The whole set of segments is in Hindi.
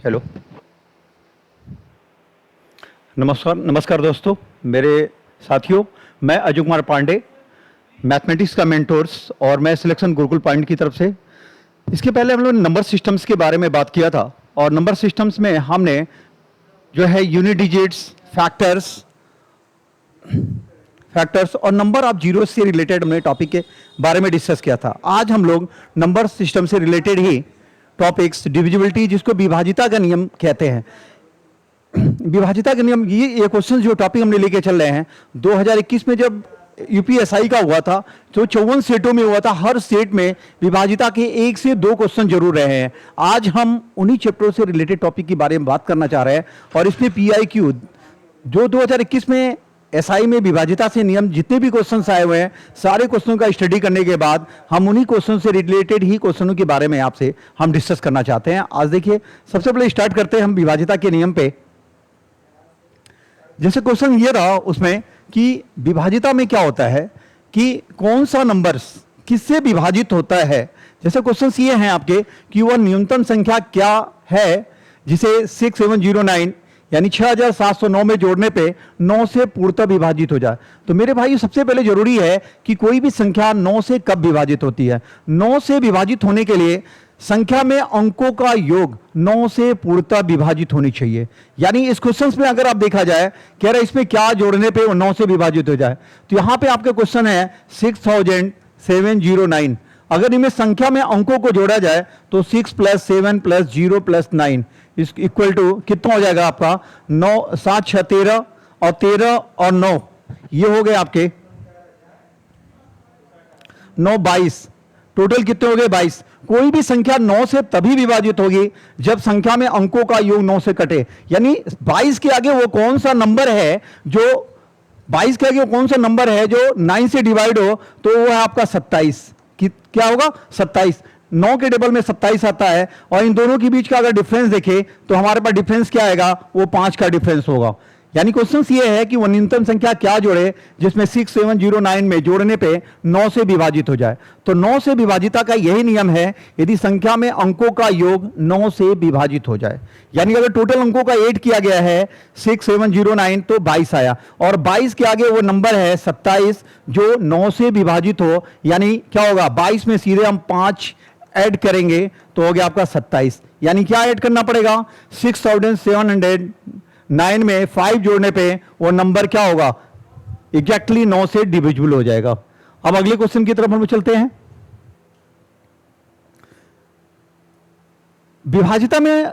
हेलो, नमस्कार दोस्तों, मेरे साथियों। मैं अजय कुमार पांडे, मैथमेटिक्स का मेंटोर्स, और मैं सिलेक्शन गुरुकुल पॉइंट की तरफ से। इसके पहले हम लोग नंबर सिस्टम्स के बारे में बात किया था, और नंबर सिस्टम्स में हमने जो है यूनिट डिजिट्स, फैक्टर्स और नंबर ऑफ जीरो से रिलेटेड हमने टॉपिक के बारे में डिस्कस किया था। आज हम लोग नंबर सिस्टम से रिलेटेड ही टॉपिक्स, डिविजिबिलिटी, जिसको विभाजिता का नियम कहते हैं, विभाजिता का नियम, ये क्वेश्चन जो टॉपिक हमने लेके चल रहे हैं, 2021 में जब यूपीएसआई का हुआ था तो 54 सेटों में हुआ था। हर सेट में विभाजिता के 1 से 2 क्वेश्चन जरूर रहे हैं। आज हम उन्हीं चैप्टरों से रिलेटेड टॉपिक के बारे में बात करना चाह रहे हैं, और इसमें पीआईक्यू जो 2021 में एसआई में विभाजिता से नियम जितने भी क्वेश्चंस आए हुए हैं, सारे क्वेश्चनों का स्टडी करने के बाद हम उन्हीं क्वेश्चन से रिलेटेड ही क्वेश्चनों के बारे में आपसे हम डिस्कस करना चाहते हैं। आज देखिए, सबसे पहले स्टार्ट करते हैं हम विभाजिता के नियम पे। जैसे क्वेश्चन ये रहा उसमें कि विभाजिता में क्या होता है कि कौन सा नंबर किससे विभाजित होता है। जैसे क्वेश्चन ये हैं आपके कि वह न्यूनतम संख्या क्या है जिसे 6709 यानी 6709 में जोड़ने पे 9 से पूर्णतः विभाजित हो जाए। तो मेरे भाई, सबसे पहले जरूरी है कि कोई भी संख्या 9 से कब विभाजित होती है। 9 से विभाजित होने के लिए संख्या में अंकों का योग 9 से पूर्णतः विभाजित होनी चाहिए। यानी इस क्वेश्चन में अगर आप देखा जाए, कह रहा है इसमें क्या जोड़ने पे वो 9 से विभाजित हो जाए, तो यहां पे आपका क्वेश्चन है 6709। अगर इनमें संख्या में अंकों को जोड़ा जाए तो 6 + 7 + 0 + 9 इस इक्वल टू कितना हो जाएगा आपका 9, 7 6 13 और 13 और 9, ये हो गए आपके 9 22। टोटल कितने हो गए 22। कोई भी संख्या 9 से तभी विभाजित होगी जब संख्या में अंकों का योग 9 से कटे। यानी 22 के आगे वो कौन सा नंबर है जो 22 के आगे वो कौन सा नंबर है जो 9 से डिवाइड हो, तो वो है आपका 27। क्या होगा 27। 9 के टेबल में 27 आता है, और इन दोनों के बीच का अगर डिफरेंस देखें तो हमारे पास डिफरेंस क्या आएगा, वो 5 का डिफरेंस होगा। यानी क्वेश्चन ये है कि वो न्यूनतम संख्या क्या जोड़े जिसमें 6709 में जोड़ने पे 9 से विभाजित हो जाए। तो 9 से विभाजिता का यही नियम है, यदि संख्या में अंकों का योग 9 से विभाजित हो जाए। यानी अगर टोटल अंकों का 8 किया गया है 6709 तो 22 आया, और 22 के आगे वो नंबर है 27 जो 9 से विभाजित हो। यानी क्या होगा, 22 में सीधे हम 5 ऐड करेंगे तो हो गया आपका 27। यानी क्या ऐड करना पड़ेगा, 6709 में 5 जोड़ने पे वो नंबर क्या होगा, एग्जैक्टली 9 से डिविजिबल हो जाएगा। अब अगले क्वेश्चन की तरफ हम चलते हैं। विभाजिता में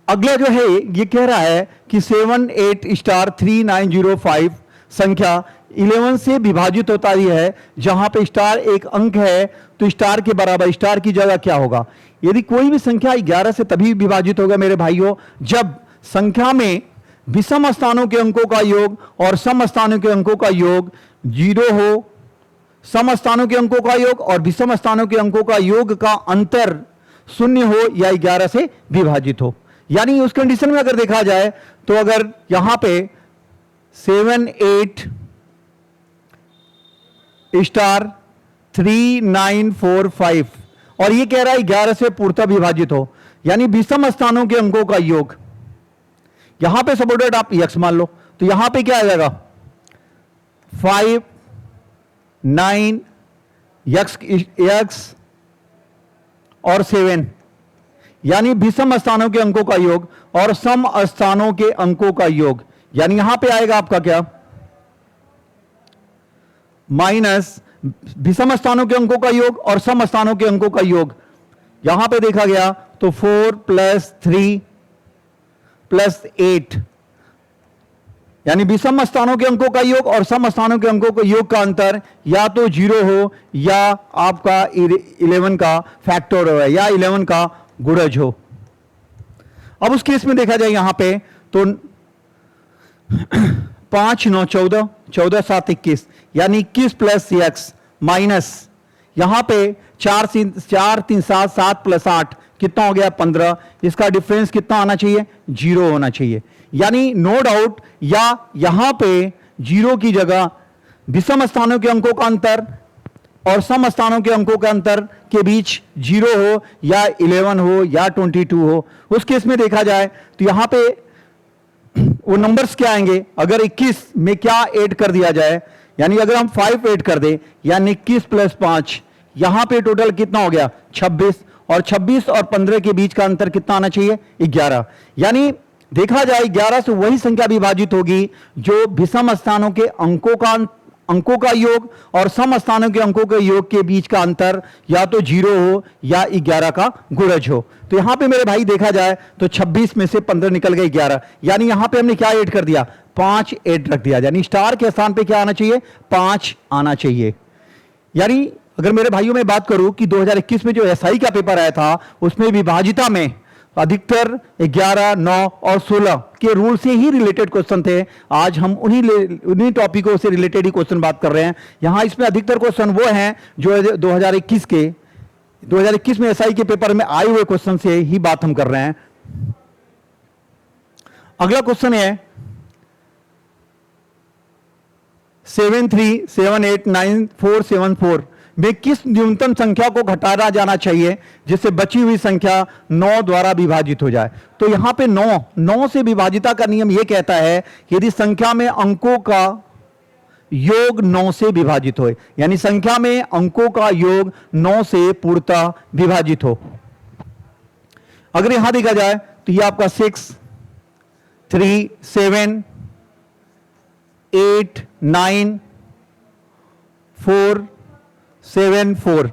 अगला जो है ये कह रहा है कि 78*3905 संख्या 11 से विभाजित होता ही है। जहां पे स्टार एक अंक है तो स्टार के बराबर स्टार की जगह क्या होगा। यदि कोई भी संख्या 11 से तभी विभाजित होगा मेरे भाइयों जब संख्या में विषम स्थानों के अंकों का योग और सम स्थानों के अंकों का योग 0 हो। सम स्थानों के अंकों का योग और विषम स्थानों के अंकों का योग का अंतर 0 हो या 11 से विभाजित हो। यानी उस कंडीशन में अगर देखा जाए तो अगर यहां पे 78*3945 और ये कह रहा है 11 से पूर्णतः विभाजित हो, यानी विषम स्थानों के अंकों का योग, यहां पे सपोर्टेड आप x मान लो, तो यहां पे क्या आ जाएगा 5 9 x और 7, यानी विषम स्थानों के अंकों का योग और सम स्थानों के अंकों का योग। यानी यहां पे आएगा आपका क्या माइनस विषम स्थानों के अंकों का योग और सम स्थानों के अंकों का योग। यहां पे देखा गया तो 4 + 3 + 8, यानी विषम स्थानों के अंकों का योग और सम स्थानों के अंकों के योग का अंतर या तो 0 हो या आपका 11 का फैक्टर हो या 11 का गुणज हो। अब उस केस में देखा जाए यहां पे तो 5 9 14, 14 7 21, यानी 21 + x माइनस यहां पे 4 3 7 7 + 8 कितना हो गया 15। इसका डिफरेंस कितना आना चाहिए 0 होना चाहिए। यानी नो डाउट या यहां पे 0 की जगह विषम स्थानों के अंकों का अंतर और सम स्थानों के अंकों के अंतर के बीच 0 हो या 11 हो या 22 हो, उस केस में देखा जाए तो यहां पे वो नंबर्स क्या आएंगे, अगर 21 में क्या ऐड कर दिया जाए, यानी अगर हम 5 ऐड कर दें, यानी 21 + 5, यहां पे टोटल कितना हो गया 26, और 26 और 15 के बीच का अंतर कितना आना चाहिए 11। यानी देखा जाए 11 से वही संख्या विभाजित होगी जो विषम स्थानों के अंकों का योग और सम स्थानों के अंकों के योग के बीच का अंतर या तो 0 हो या 11 का गुणज हो। तो यहां पे मेरे भाई देखा जाए तो 26 में से 15 निकल गए 11, यानी यहां पे हमने क्या ऐड कर दिया 5 ऐड रख दिया, यानी स्टार के स्थान पे क्या आना चाहिए 5 आना चाहिए। यानी अगर मेरे भाइयों में बात करूं कि 2021 में जो एसआई का पेपर आया था उसमें विभाजिता में अधिकतर 11, 9 और 16 के रूल से ही रिलेटेड क्वेश्चन थे। आज हम उन्हीं टॉपिकों से रिलेटेड ही क्वेश्चन बात कर रहे हैं। यहां इसमें अधिकतर क्वेश्चन वो हैं जो 2021 में एसआई के पेपर में आए हुए क्वेश्चन से ही बात हम कर रहे हैं। अगला क्वेश्चन है 73789474 में किस न्यूनतम संख्या को घटाया जाना चाहिए जिससे बची हुई संख्या 9 द्वारा विभाजित हो जाए। तो यहां पे 9 से विभाजिता का नियम यह कहता है कि यदि संख्या में अंकों का योग 9 से विभाजित हो, यानी संख्या में अंकों का योग 9 से पूर्णतः विभाजित हो। अगर यहां देखा जाए तो यह आपका 6, 3, 7, 8, 9, 4, 7, 4,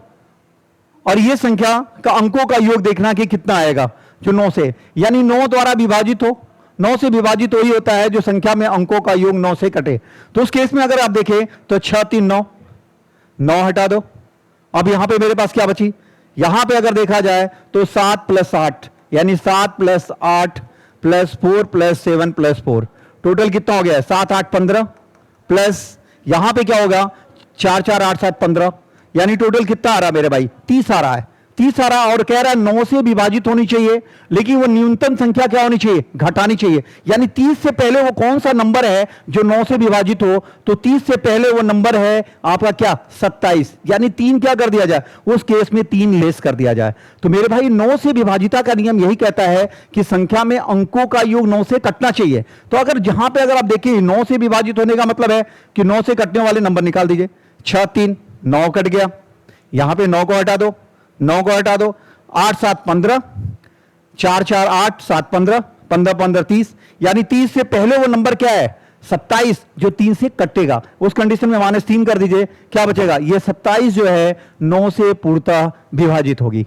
और यह संख्या का अंकों का योग देखना कि कितना आएगा जो 9 से, यानी 9 द्वारा विभाजित हो। 9 से विभाजित वही होता है जो संख्या में अंकों का योग 9 से कटे। तो उस केस में अगर आप देखें तो 6, 3, 9, 9 हटा दो। अब यहां पे मेरे पास क्या बची, यहां पे अगर देखा जाए तो 7 + 8, यानी 7 + 8 + 4 + 7 + 4, टोटल कितना हो गया 7, 8, 15 प्लस यहां पे क्या होगा 4, 4, 8, 7, 15, यानी टोटल कितना आ रहा है मेरे भाई 30 आ रहा है। 30 आ रहा और कह रहा है 9 से विभाजित होनी चाहिए, लेकिन वो न्यूनतम संख्या क्या होनी चाहिए घटानी चाहिए। यानी 30 से पहले वो कौन सा नंबर है जो 9 से विभाजित हो, तो 30 से पहले वो नंबर है आपका क्या 27, यानी 3 क्या कर दिया जाए उस केस में 3 लेस कर दिया जाए। तो मेरे भाई 9 से विभाजिता का नियम यही कहता है कि संख्या में अंकों का योग 9 से कटना चाहिए। तो अगर जहां पर अगर आप देखिए 9 से विभाजित होने का मतलब है कि 9 से कटने वाले नंबर निकाल दीजिए। 6, 3, 9 कट गया, यहां पे 9 को हटा दो, 9 को हटा दो, 8, 7, 15, 4, 4, 8, 7, 15, 15, 15, 30, यानी 30 से पहले वो नंबर क्या है 27 जो 3 से कटेगा। उस कंडीशन में -3 कर दीजिए, क्या बचेगा ये 27 जो है 9 से पूर्णतः विभाजित होगी।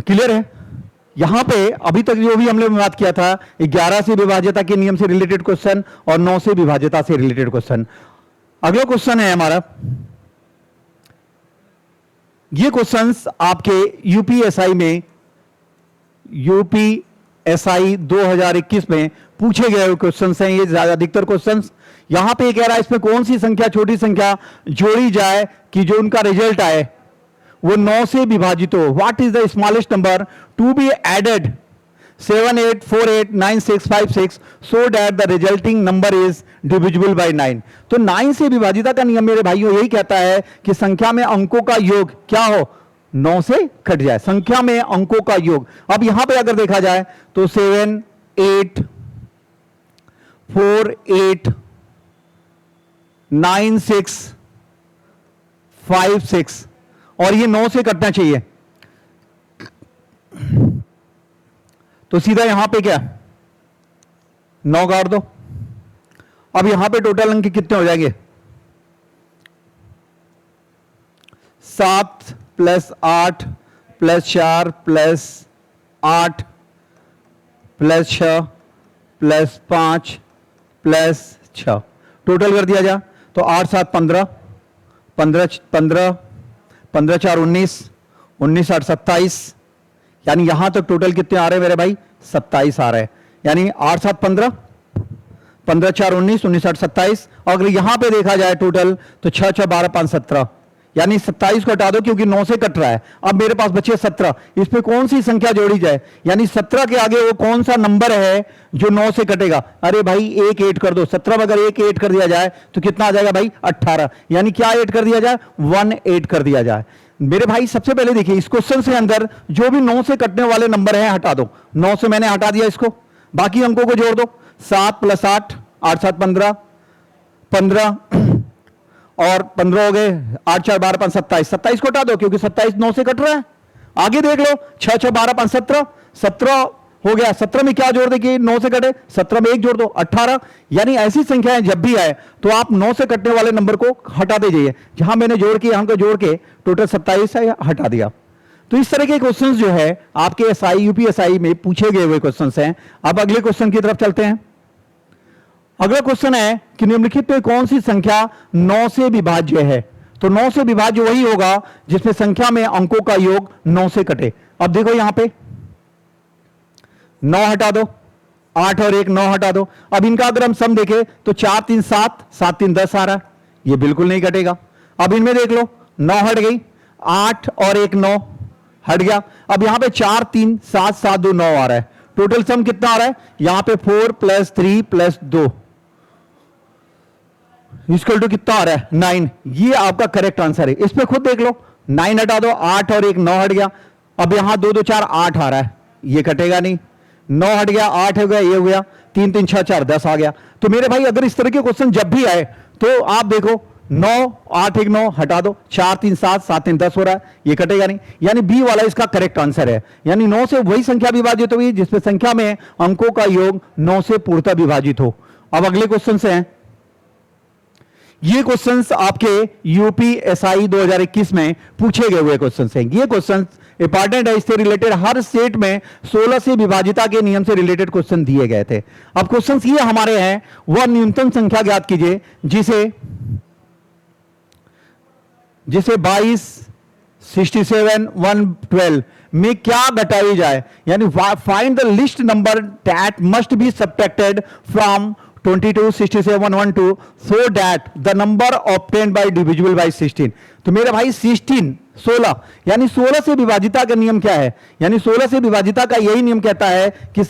क्लियर है। यहां पे अभी तक जो भी हमने बात किया था 11 से विभाज्यता के नियम से रिलेटेड क्वेश्चन और 9 से विभाज्यता से रिलेटेड क्वेश्चन। अगला क्वेश्चन है हमारा, ये क्वेश्चंस आपके यूपीएसआई 2021 में पूछे गए क्वेश्चंस हैं। ये अधिकतर क्वेश्चंस यहां पे कह रहा है इसमें कौन सी संख्या छोटी संख्या जोड़ी जाए कि जो उनका रिजल्ट आए वो 9 से विभाजित हो। What is the smallest number to be added 7, 8, 4, 8, 9, 6, 5, 6 so that the resulting number is divisible by 9। तो 9 से विभाजिता का नियम मेरे भाइयों यही कहता है कि संख्या में अंकों का योग क्या हो 9 से कट जाए, संख्या में अंकों का योग। अब यहां पे अगर देखा जाए तो 7, 8, 4, 8, 9, 6, 5, 6 और ये 9 से कटना चाहिए। तो सीधा यहां पे क्या 9 काट दो। अब यहां पे टोटल अंक कितने हो जाएंगे 7 + 8 + 4 + 8 + 6 + 5 + 6 टोटल कर दिया जाए तो 8, 7, 15, 15, 15, 15, 4, 19, 19, 8, 27, यानी यहां तक टोटल कितने आ रहे हैं मेरे भाई 27 आ रहे हैं। यानी 8, 7, 15, 15, 4, 19, 19, 8, 27। और अगर यहां पे देखा जाए टोटल तो 6, 6, 12, 5, 17, यानी 27 को हटा दो क्योंकि 9 से कट रहा है। अब मेरे पास बचे 17, इस पे कौन सी संख्या जोड़ी जाए, यानी 17 के आगे वो कौन सा नंबर है जो 9 से कटेगा। अरे भाई एक ऐड कर दो, 17 में अगर एक ऐड कर दिया जाए तो कितना आ जाएगा भाई 18, यानी क्या ऐड कर दिया जाए 1 ऐड कर दिया जाए। मेरे भाई सबसे पहले देखिए इस क्वेश्चन से अंदर जो भी 9 से कटने वाले नंबर हैं हटा दो। 9 से मैंने हटा दिया इसको, बाकी अंकों को जोड़ दो। 7 + 8, 8 7 15, 15 और 15 हो गए, 8 4 12 5 27, 27 को हटा दो क्योंकि 27 9 से कट रहा है। आगे देख लो 6 6 12 5 17, 17 हो गया। 17 में क्या जोड़ दे कि 9 से कटे, 17 में 1 जोड़ दो 18। यानी ऐसी संख्याएं जब भी आए तो आप 9 से कटने वाले नंबर को हटाते जाइए। जहां मैंने जोड़ के यहां को जोड़ के टोटल 27 है हटा दिया। तो इस तरह के क्वेश्चंस जो है आपके एसआई यूपीएसआई में पूछे गए हुए क्वेश्चंस हैं। अब अगले क्वेश्चन की तरफ चलते हैं। अगला क्वेश्चन है कि निम्नलिखित में कौन सी संख्या 9 से विभाज्य है। तो 9 से विभाज्य वही होगा जिसमें संख्या में अंकों का योग 9 से कटे। अब देखो यहां पे 9 हटा दो, 8 और 1 9 हटा दो। अब इनका अगर हम सम देखें तो 4 3 7, 7 3 10 आ रहा है, ये बिल्कुल नहीं कटेगा। अब इनमें देख लो 9 हट गई, 8 और 1 9 हट गया। अब यहां पे 4 3 7 7 2 9 आ रहा है। टोटल सम कितना आ रहा है यहां पे 4 + 3 + 2 इक्वल टू कितना आ रहा है 9। ये आपका करेक्ट आंसर है। इस पे खुद देख लो 9 हटा दो, 8 और 1 9 हट गया। अब यहां 2 2 4 8 आ रहा है, ये कटेगा नहीं। 9 हट गया, 8 हो गया, ये हो गया, 3 3 6 4 10 आ गया। तो मेरे भाई अगर इस तरह के क्वेश्चन जब भी आए तो आप देखो 9 8 1 9 हटा दो, 4 3 7 7 3 10 हो रहा है, ये कटेगा नहीं। यानी बी वाला इसका करेक्ट आंसर है। यानी 9 से वही संख्या विभाजित हुई जिसमें संख्या में अंकों का योग 9 से पूर्णतः विभाजित हो। अब अगले क्वेश्चन से हैं, ये क्वेश्चंस आपके यूपीएसआई 2021 में पूछे गए हुए क्वेश्चंस हैं। ये क्वेश्चंस इंपॉर्टेंट है, इससे रिलेटेड हर स्टेट में 16 से विभाजिता के नियम से रिलेटेड क्वेश्चन दिए गए थे। अब क्वेश्चंस ये हमारे हैं, वह न्यूनतम संख्या ज्ञात कीजिए जिसे 22 67 112 में क्या घटाई जाए। यानी find the least number that must be subtracted from 22 67 112 so that the number obtained by divisible by 16। तो मेरे भाई 16 यानी 16 से विभाजिता का नियम क्या है, यानी 16 से विभाजिता का यही नियम कहता है कि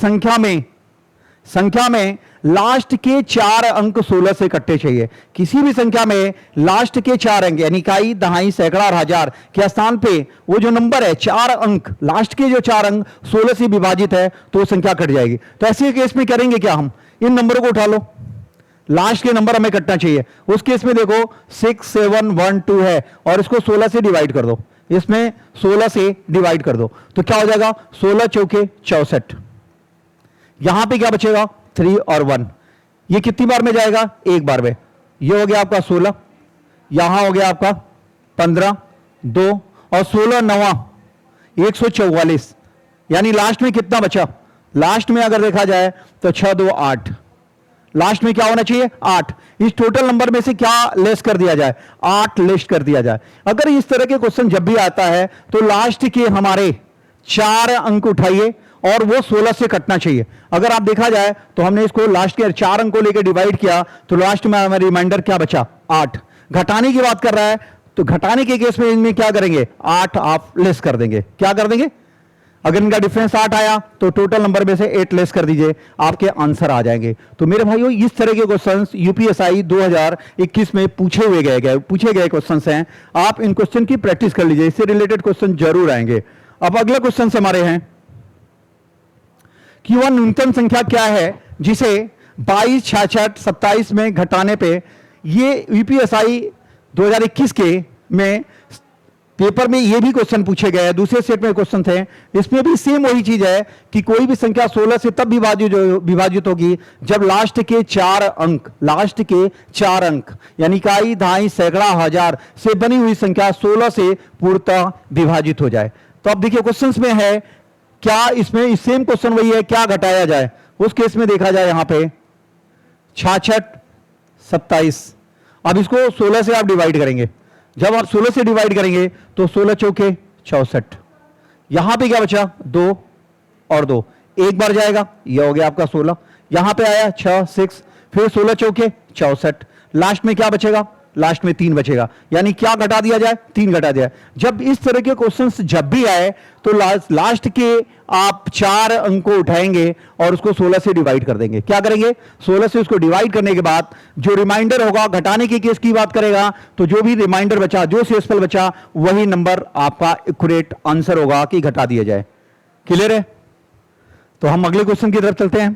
संख्या में लास्ट के 4 अंक 16 से कटने चाहिए। किसी भी संख्या में लास्ट के 4 अंक यानी इकाई दहाई सैकड़ा और हजार के स्थान पे वो जो नंबर है 4 अंक, लास्ट के जो 4 अंक 16 से विभाजित है तो वो संख्या कट जाएगी। तो ऐसे केस में करेंगे क्या, हम इन नंबरों को उठा लो, लास्ट के नंबर हमें कटना चाहिए। उस केस में देखो 6 7 1 2 है और इसको 16 से डिवाइड कर दो, इसमें 16 से डिवाइड कर दो तो क्या हो जाएगा 16 चौके 64। यहां पे क्या बचेगा 3 और 1, ये कितनी बार में जाएगा एक बार में। ये हो गया आपका 16, यहां हो गया आपका 15 2 और 16 9 144। यानी लास्ट में कितना बचा, लास्ट में अगर देखा जाए तो 6 2 8, लास्ट में क्या होना चाहिए 8। इस टोटल नंबर में से क्या लेस कर दिया जाए 8 लेस कर दिया जाए। अगर इस तरह के क्वेश्चन जब भी आता है तो लास्ट के हमारे 4 अंक उठाइए और वो 16 से कटना चाहिए। अगर आप देखा जाए तो हमने इसको लास्ट के 4 अंक को लेकर डिवाइड किया तो लास्ट में हमारा रिमाइंडर क्या बचा 8। घटाने की बात कर रहा है तो घटाने के केस में इनमें क्या करेंगे 8 आप लेस कर देंगे। क्या कर देंगे, अगर इनका डिफरेंस 8 आया तो टोटल नंबर में से 8 लेस कर दीजिए, आपके आंसर आ जाएंगे। तो मेरे भाइयों इस तरह के क्वेश्चंस यूपीएसआई 2021 में पूछे गए क्वेश्चंस हैं। आप इन क्वेश्चन की प्रैक्टिस कर लीजिए, इससे रिलेटेड क्वेश्चन जरूर आएंगे। अब अगला क्वेश्चन हमारे हैं कि वह न्यूनतम संख्या क्या है जिसे 22 66 27 में घटाने पे, ये यूपीएसआई 2021 के में पेपर में ये भी क्वेश्चन पूछे गए हैं, दूसरे सेट में क्वेश्चन थे, इसमें भी सेम वही चीज है कि कोई भी संख्या 16 से तब विभाजित होगी जब लास्ट के 4 अंक यानी इकाई दहाई सैकड़ा हजार से बनी हुई संख्या 16 से पूर्णतः विभाजित हो जाए। तो अब देखिए क्वेश्चंस में है क्या इसमें सेम क्वेश्चन वही है, क्या घटाया जाए। उस केस में देखा जाए यहां पे 66 27, अब इसको 16 से आप डिवाइड करेंगे। जब आप 16 से डिवाइड करेंगे तो 16 चौके 64, यहां पे क्या बचा 2 और 2, एक बार जाएगा, यह हो गया आपका 16, यहां पे आया 6 6, फिर 16 चौके 64, लास्ट में क्या बचेगा लास्ट में 3 बचेगा, यानी क्या घटा दिया जाए, 3 घटा दिया। जब इस तरह के क्वेश्चंस जब भी आए तो लास्ट के आप 4 अंक को उठाएंगे और उसको 16 से डिवाइड कर देंगे। क्या करेंगे, 16 से उसको डिवाइड करने के बाद जो रिमाइंडर होगा, घटाने के केस की बात करेगा तो जो भी रिमाइंडर बचा, जो शेषफल बचा, वही नंबर आपका एक्यूरेट आंसर होगा कि घटा दिया जाए। क्लियर है? तो हम अगले क्वेश्चन की तरफ चलते हैं।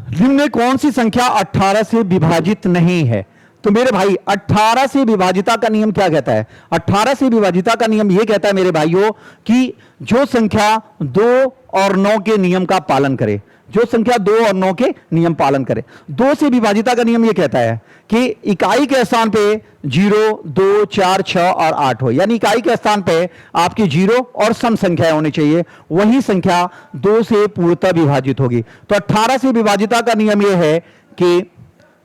निम्न में कौन सी संख्या 18 से विभाजित नहीं है? तो मेरे भाई 18 से विभाजिता का नियम क्या कहता है? 18 से विभाजिता का नियम यह कहता है मेरे भाइयों कि जो संख्या 2 और 9 के नियम का पालन करे, जो संख्या 2 और 9 के नियम पालन करे। 2 से विभाजिता का नियम यह कहता है कि इकाई के स्थान पे 0, 2, 4, 6 और 8 हो, यानी इकाई के स्थान पे आपकी 0 और सम संख्याएं होनी चाहिए, वही संख्या 2 से पूर्णतः विभाजित होगी। तो 18 से विभाजिता का नियम यह है कि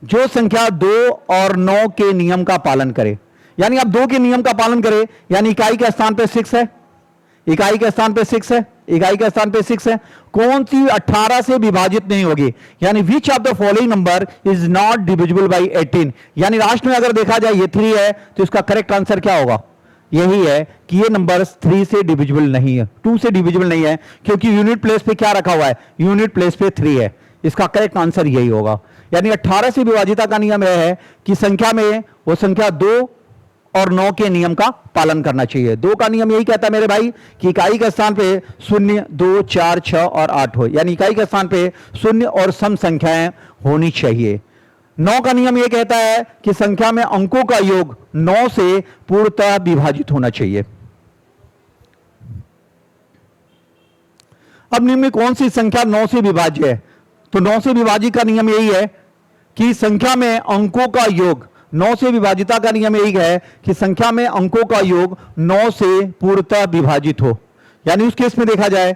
जो संख्या 2 और 9 के नियम का पालन करे, यानी आप 2 के नियम का पालन करें, यानी इकाई के स्थान पे 6 है, इकाई के स्थान पे 6 है, इकाई के स्थान पे 6 है, कौन सी 18 से विभाजित नहीं होगी? यानी which of the following number is not divisible by 18, यानी लास्ट में अगर देखा जाए ये 3 है तो इसका करेक्ट आंसर क्या होगा? यही है कि ये नंबर 3 से डिविजिबल नहीं है, 2 से डिविजिबल नहीं है, क्योंकि यूनिट प्लेस पे क्या रखा हुआ है? यूनिट प्लेस पे 3 है। इसका करेक्ट आंसर यही होगा। यानी 18 से विभाजिता का नियम यह है कि संख्या में वो संख्या 2 और 9 के नियम का पालन करना चाहिए। 2 का नियम यही कहता है मेरे भाई कि इकाई के स्थान पे 0, 2, 4, 6 और 8 हो, यानी इकाई के स्थान पे 0 और सम संख्याएं होनी चाहिए। 9 का नियम यह कहता है कि संख्या में अंकों का योग 9 से पूर्णतः विभाजित होना चाहिए। अब निम्न में कौन सी संख्या 9 से विभाज्य है? तो 9 से विभाजित का नियम यही है कि संख्या में अंकों का योग, 9 से विभाजिता का नियम यही है कि संख्या में अंकों का योग 9 से पूर्णतः विभाजित हो। यानी उस केस में देखा जाए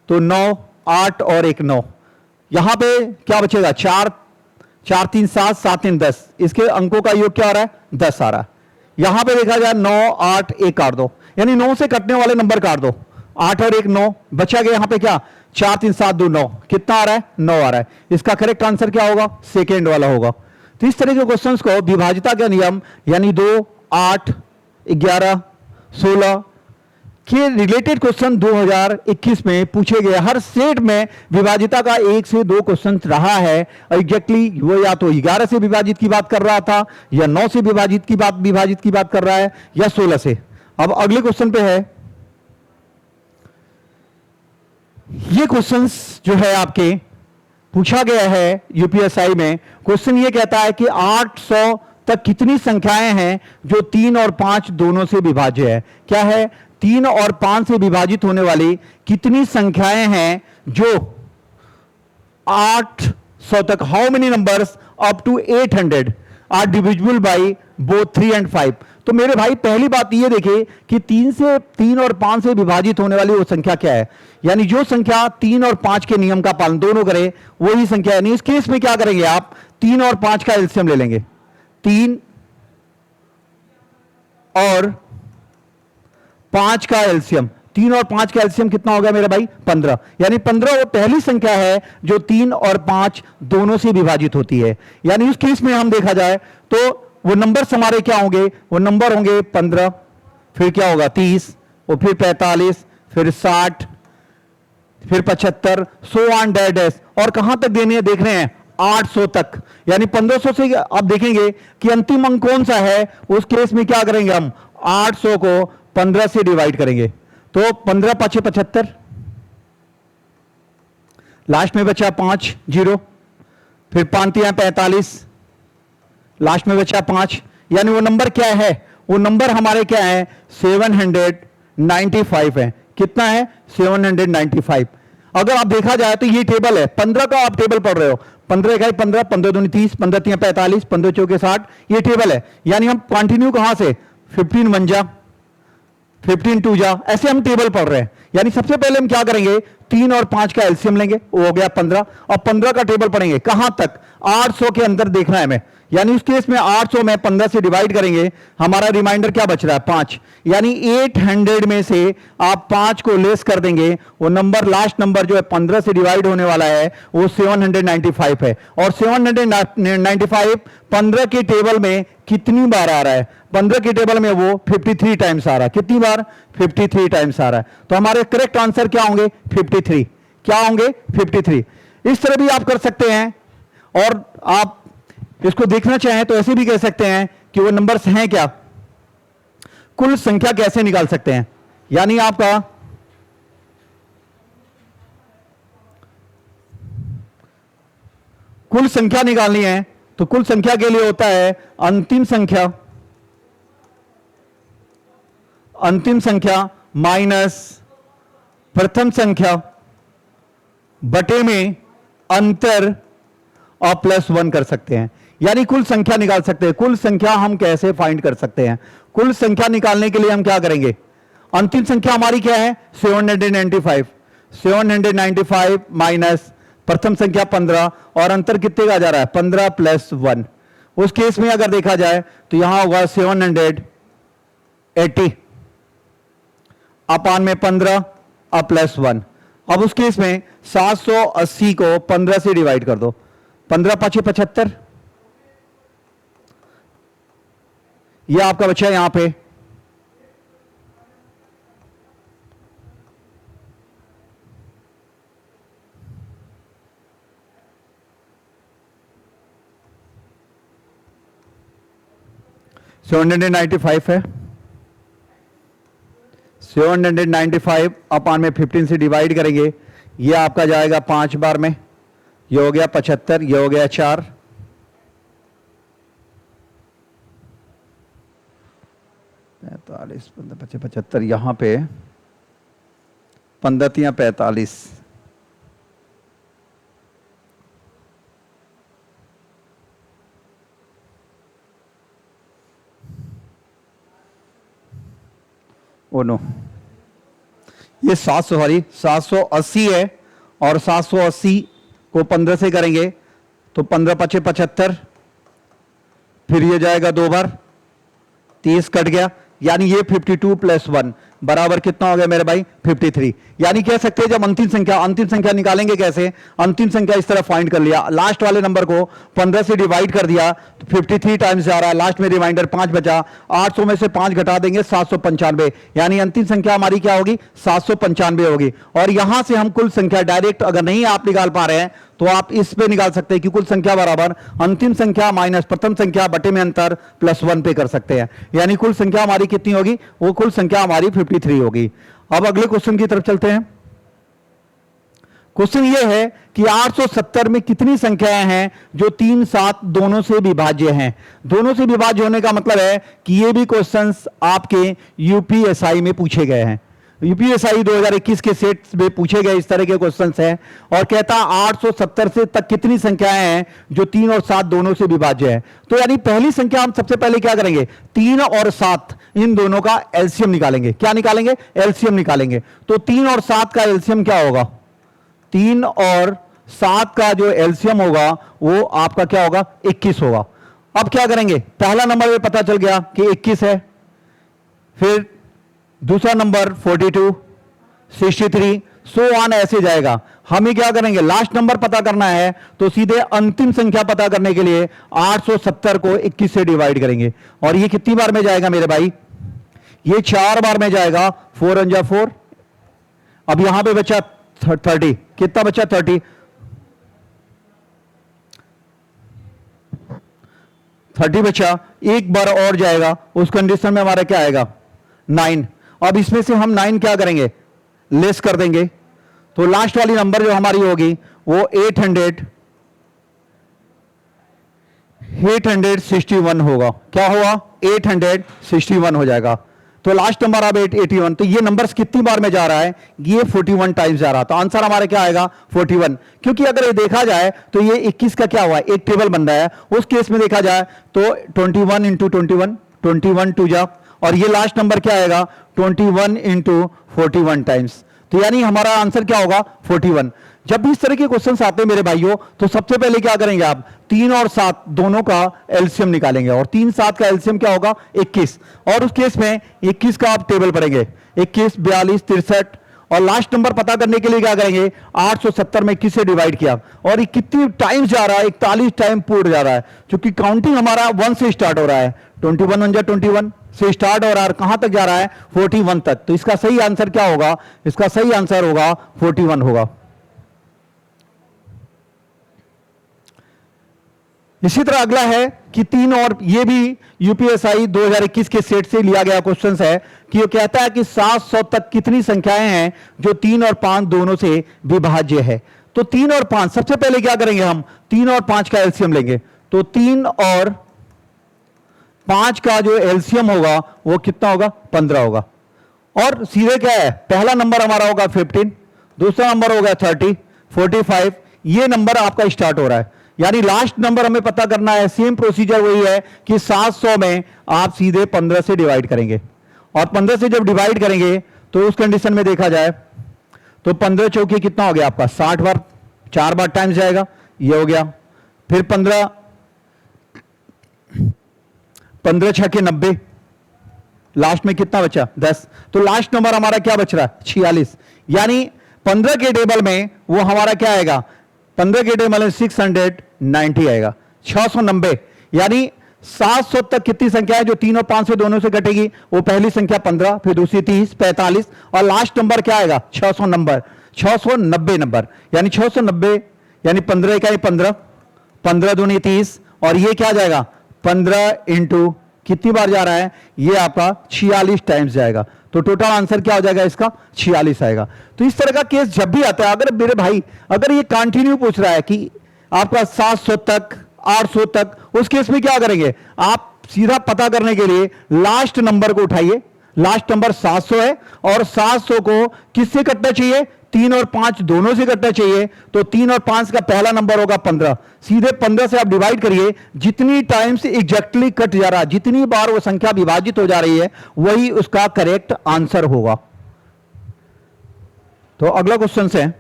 तो 9, 8 और 1 9, यहां पे क्या बचेगा? 4, 4 3 7, 7 3 10, इसके अंकों का योग क्या आ रहा है? 10 आ रहा है। यहां पे देखा जाए 9, 8, 1 काट दो, यानी 9 से कटने वाले नंबर काट दो, 8 और 1 9 बचा गया। यहां पे क्या? 4 3 7 2 9, कितना आ रहा है? 9 आ रहा है। इसका करेक्ट आंसर क्या होगा? सेकेंड वाला होगा। तो इस तरह के क्वेश्चंस को विभाजिता का नियम यानी 2, 8, 11, 16 के रिलेटेड क्वेश्चन 2021 में पूछे गए। हर सेट में विभाजिता का 1 से 2 क्वेश्चन रहा है। एग्जैक्टली वो या तो 11 से विभाजित की बात कर रहा था, या 9 से विभाजित की बात कर रहा है, या 16 से। अब अगले क्वेश्चन पे है, ये क्वेश्चंस जो है आपके पूछा गया है यूपीएसआई में। क्वेश्चन ये कहता है कि 800 तक कितनी संख्याएं हैं जो 3 और 5 दोनों से विभाज्य है? क्या है? 3 और 5 से विभाजित होने वाली कितनी संख्याएं हैं जो 800 तक? How many numbers up to 800 are divisible by both 3 and 5? तो मेरे भाई पहली बात ये देखिए कि 3 और 5 से विभाजित होने वाली वो संख्या क्या है? यानी जो संख्या 3 और 5 के नियम का पालन दोनों करे वही संख्या है। इस केस में क्या करेंगे आप? 3 और 5 का एलसीएम ले लेंगे। 3 और 5 का एलसीएम, 3 और 5 का एलसीएम कितना होगा मेरे भाई? 15। यानी 15 वो पहली संख्या है जो 3 और 5 दोनों से विभाजित होती है। यानी उस केस में हम देखा जाए तो वो नंबर्स हमारे क्या होंगे? वो नंबर होंगे 15, फिर क्या होगा? 30, और फिर 45, फिर 60, फिर 75, सो ऑन डैश। और कहां तक देने देख रहे हैं? 800 तक। यानी 1500 से आप देखेंगे कि अंतिम अंक कौन सा है। उस केस में क्या करेंगे हम? 800 को 15 से डिवाइड करेंगे, तो 15 5 75, लास्ट में बचा 5 0, फिर 5 3 45, लास्ट में बचा 5। यानी वो नंबर क्या है? वो नंबर हमारे क्या है? 795 है। कितना है? 795। अगर आप देखा जाए तो ये टेबल है, 15 का आप टेबल पढ़ रहे हो, 15 इकाई 15, 15 दूनी 30, 15 3 45, 15 चौके 60, ये टेबल है। यानी हम कंटिन्यू कहां से? 15 1 जा, 15 2 जा, ऐसे हम टेबल पढ़ रहे हैं। यानी सबसे पहले हम क्या करेंगे? 3 और 5 का एलसीएम लेंगे, वो हो गया 15, और 15 का टेबल पढ़ेंगे कहां तक? 800 के अंदर देखना है हमें, यानी उस केस में 800 में 15 से डिवाइड करेंगे, हमारा रिमाइंडर क्या बच रहा है 5, यानी 800 में से आप 5 को लेस कर देंगे, वो नंबर लास्ट नंबर जो है 15 से डिवाइड होने वाला है वो 795 है। और 795 15 के टेबल में कितनी बार आ रहा है, 15 के टेबल में वो 53 टाइम्स आ रहा है। कितनी बार? 53 टाइम्स आ रहा है। तो हमारे करेक्ट आंसर क्या होंगे? 53। क्या होंगे? 53। इस तरह भी आप कर सकते हैं, और आप इसको देखना चाहें तो ऐसे भी कह सकते हैं कि वो नंबर्स हैं क्या, कुल संख्या कैसे निकाल सकते हैं। यानी आपका कुल संख्या निकालनी है तो कुल संख्या के लिए होता है अंतिम संख्या माइनस प्रथम संख्या बटे में अंतर और +1 कर सकते हैं, यानी कुल संख्या निकाल सकते हैं। कुल संख्या हम कैसे फाइंड कर सकते हैं? कुल संख्या निकालने के लिए हम क्या करेंगे? अंतिम संख्या हमारी क्या है? 795। 795 माइनस प्रथम संख्या 15, और अंतर कितने का जा रहा है? 15 + 1। उस केस में अगर देखा जाए तो यहां होगा 780 अपान में 15 और +1। अब उस केस में 780 को 15 से डिवाइड कर दो, 15 × 5 = 75। यह आपका बच्चा यहां पे 795 है। 795 अपान में 15 से डिवाइड करेंगे, यह आपका जाएगा 5 बार में, यह हो गया 75, यह हो गया 4, 45, 15, 25, 75, यहां पे 15 × 45, ओ नो, ये 780 है, और 780 को 15 से करेंगे तो 15 × 5 = 75, फिर ये जाएगा 2 बार, 30 कट गया, यानी ये 52 + 1 बराबर कितना हो गया मेरे भाई? 53। यानी कह सकते हैं जब अंतिम संख्या निकालेंगे कैसे? अंतिम संख्या इस तरह फाइंड कर लिया, लास्ट वाले नंबर को 15 से डिवाइड कर दिया तो 53 टाइम्स जा रहा है, लास्ट में रिमाइंडर 5 बचा, 800 में से 5 घटा देंगे 795, यानी अंतिम संख्या हमारी क्या होगी? 795 होगी। और यहां से हम कुल संख्या डायरेक्ट अगर नहीं आप निकाल पा रहे हैं तो आप इस पे निकाल सकते हैं कि कुल संख्या बराबर अंतिम संख्या माइनस प्रथम संख्या बटे में अंतर +1 पे कर सकते हैं, यानी कुल संख्या हमारी कितनी होगी? वो कुल संख्या हमारी 53 होगी। अब अगले क्वेश्चन की तरफ चलते हैं। क्वेश्चन ये है कि 870 में कितनी संख्याएं हैं जो 3, 7 दोनों से विभाज्य हैं? दोनों से विभाज्य होने का मतलब है कि ये भी क्वेश्चंस आपके यूपीएसआई में पूछे गए हैं। यूपीएसआई 2021 के सेट में पूछे गए इस तरह के क्वेश्चंस हैं, और कहता 870 से तक कितनी संख्याएं हैं जो 3 और 7 दोनों से विभाज्य है। तो यानी पहली संख्या हम सबसे पहले क्या करेंगे? 3 और 7 इन दोनों का एलसीएम निकालेंगे। क्या निकालेंगे? एलसीएम निकालेंगे। तो 3 और 7 का एलसीएम क्या होगा? 3 और 7 का जो एलसीएम होगा वो आपका क्या होगा? 21 होगा। अब क्या करेंगे? पहला नंबर में पता चल गया कि 21 है, फिर दूसरा नंबर 42, 63, सो ऑन ऐसे जाएगा। हमें क्या करेंगे? लास्ट नंबर पता करना है, तो सीधे अंतिम संख्या पता करने के लिए 870 को 21 से डिवाइड करेंगे, और ये कितनी बार में जाएगा मेरे भाई? ये 4 बार में जाएगा, 4 × 4। अब यहां पे बचा 30, कितना बचा? 30 बचा, एक बार और जाएगा, उस कंडीशन में हमारा क्या आएगा? 9। अब इसमें से हम 9 क्या करेंगे? लेस कर देंगे, तो लास्ट वाली नंबर जो हमारी होगी वो 861 होगा। क्या होगा? 861 हो जाएगा। तो लास्ट नंबर अब 81। तो ये नंबर्स कितनी बार में जा रहा है? ये 41 टाइम्स जा रहा है। तो आंसर हमारा क्या आएगा? 41। क्योंकि अगर ये देखा जाए तो ये 21 का क्या हुआ? एक टेबल बन रहा है। उस केस में देखा जाए तो 21 × 21, 21 2 जा, और ये लास्ट नंबर क्या आएगा? 21 × 41 टाइम्स। तो यानी हमारा आंसर क्या होगा? 41। जब भी इस तरह के क्वेश्चंस आते हैं मेरे भाइयों, तो सबसे पहले क्या करेंगे आप, 3 और 7 दोनों का एलसीएम निकालेंगे, और 3 7 का एलसीएम क्या होगा 21, और उस केस में 21 का आप टेबल पढ़ेंगे, 21 42 63, और लास्ट नंबर पता करने के लिए क्या करेंगे, 870 में 21 से डिवाइड किया, और ये कितनी टाइम जा रहा है, 41 टाइम पूर्ण जा रहा है, क्योंकि काउंटिंग हमारा 1 से स्टार्ट हो रहा है, 21 से स्टार्ट हो रहा है, कहां तक जा रहा है 41 तक। तो इसका सही आंसर क्या होगा, इसका सही आंसर होगा 41 होगा। इसी तरह अगला है कि 3 और, ये भी यूपीएसआई 2021 के सेट से लिया गया क्वेश्चन है कि ये कहता है कि 700 तक कितनी संख्याएं हैं जो 3 और 5 दोनों से विभाज्य है। तो 3 और 5, सबसे पहले क्या करेंगे हम, 3 और 5 का एलसीएम लेंगे, तो 3 और 5 का जो एलसीएम होगा वो कितना होगा, 15 होगा, और सीधे क्या है, पहला नंबर हमारा होगा 15, दूसरा नंबर होगा 30, 45, ये नंबर आपका स्टार्ट हो रहा है, यानी लास्ट नंबर हमें पता करना है। सेम प्रोसीजर वही है कि 700 में आप सीधे 15 से डिवाइड करेंगे, और 15 से जब डिवाइड करेंगे तो उस कंडीशन में देखा जाए तो 15 चौकी कितना हो गया आपका 60 बार, 4 बार टाइम्स जाएगा, ये हो गया, फिर 15 छके 90, लास्ट में कितना बचा 10, तो लास्ट नंबर हमारा क्या बच रहा है 46, यानी 15 के टेबल में वो हमारा क्या आएगा, 15 के टेबल में 690 आएगा, 690, यानी 700 तक कितनी संख्या है जो 3 और 5 से दोनों से कटेगी, वो पहली संख्या 15, फिर दूसरी 30, 45, और लास्ट नंबर क्या आएगा 600 नंबर, 690 नंबर, यानी 690, यानी 15 का 15, 15 दूनी 30, और ये क्या जाएगा 15 इंटू कितनी बार जा रहा है, ये आपका 46 टाइम्स जाएगा, तो टोटल आंसर क्या हो जाएगा इसका 46 आएगा। तो इस तरह का केस जब भी आता है, अगर मेरे भाई अगर ये कंटिन्यू पूछ रहा है कि आपका 700 तक 800 तक, उस केस में क्या करेंगे, आप सीधा पता करने के लिए लास्ट नंबर को उठाइए, लास्ट नंबर 700 है, और 700 को किससे कटना चाहिए, 3 और 5 दोनों से कटना चाहिए, तो 3 और 5 का पहला नंबर होगा 15, सीधे 15 से आप डिवाइड करिए, जितनी टाइम से एग्जैक्टली कट जा रहा है, जितनी बार वो संख्या विभाजित हो जा रही है, वही उसका करेक्ट आंसर होगा। तो अगला क्वेश्चन है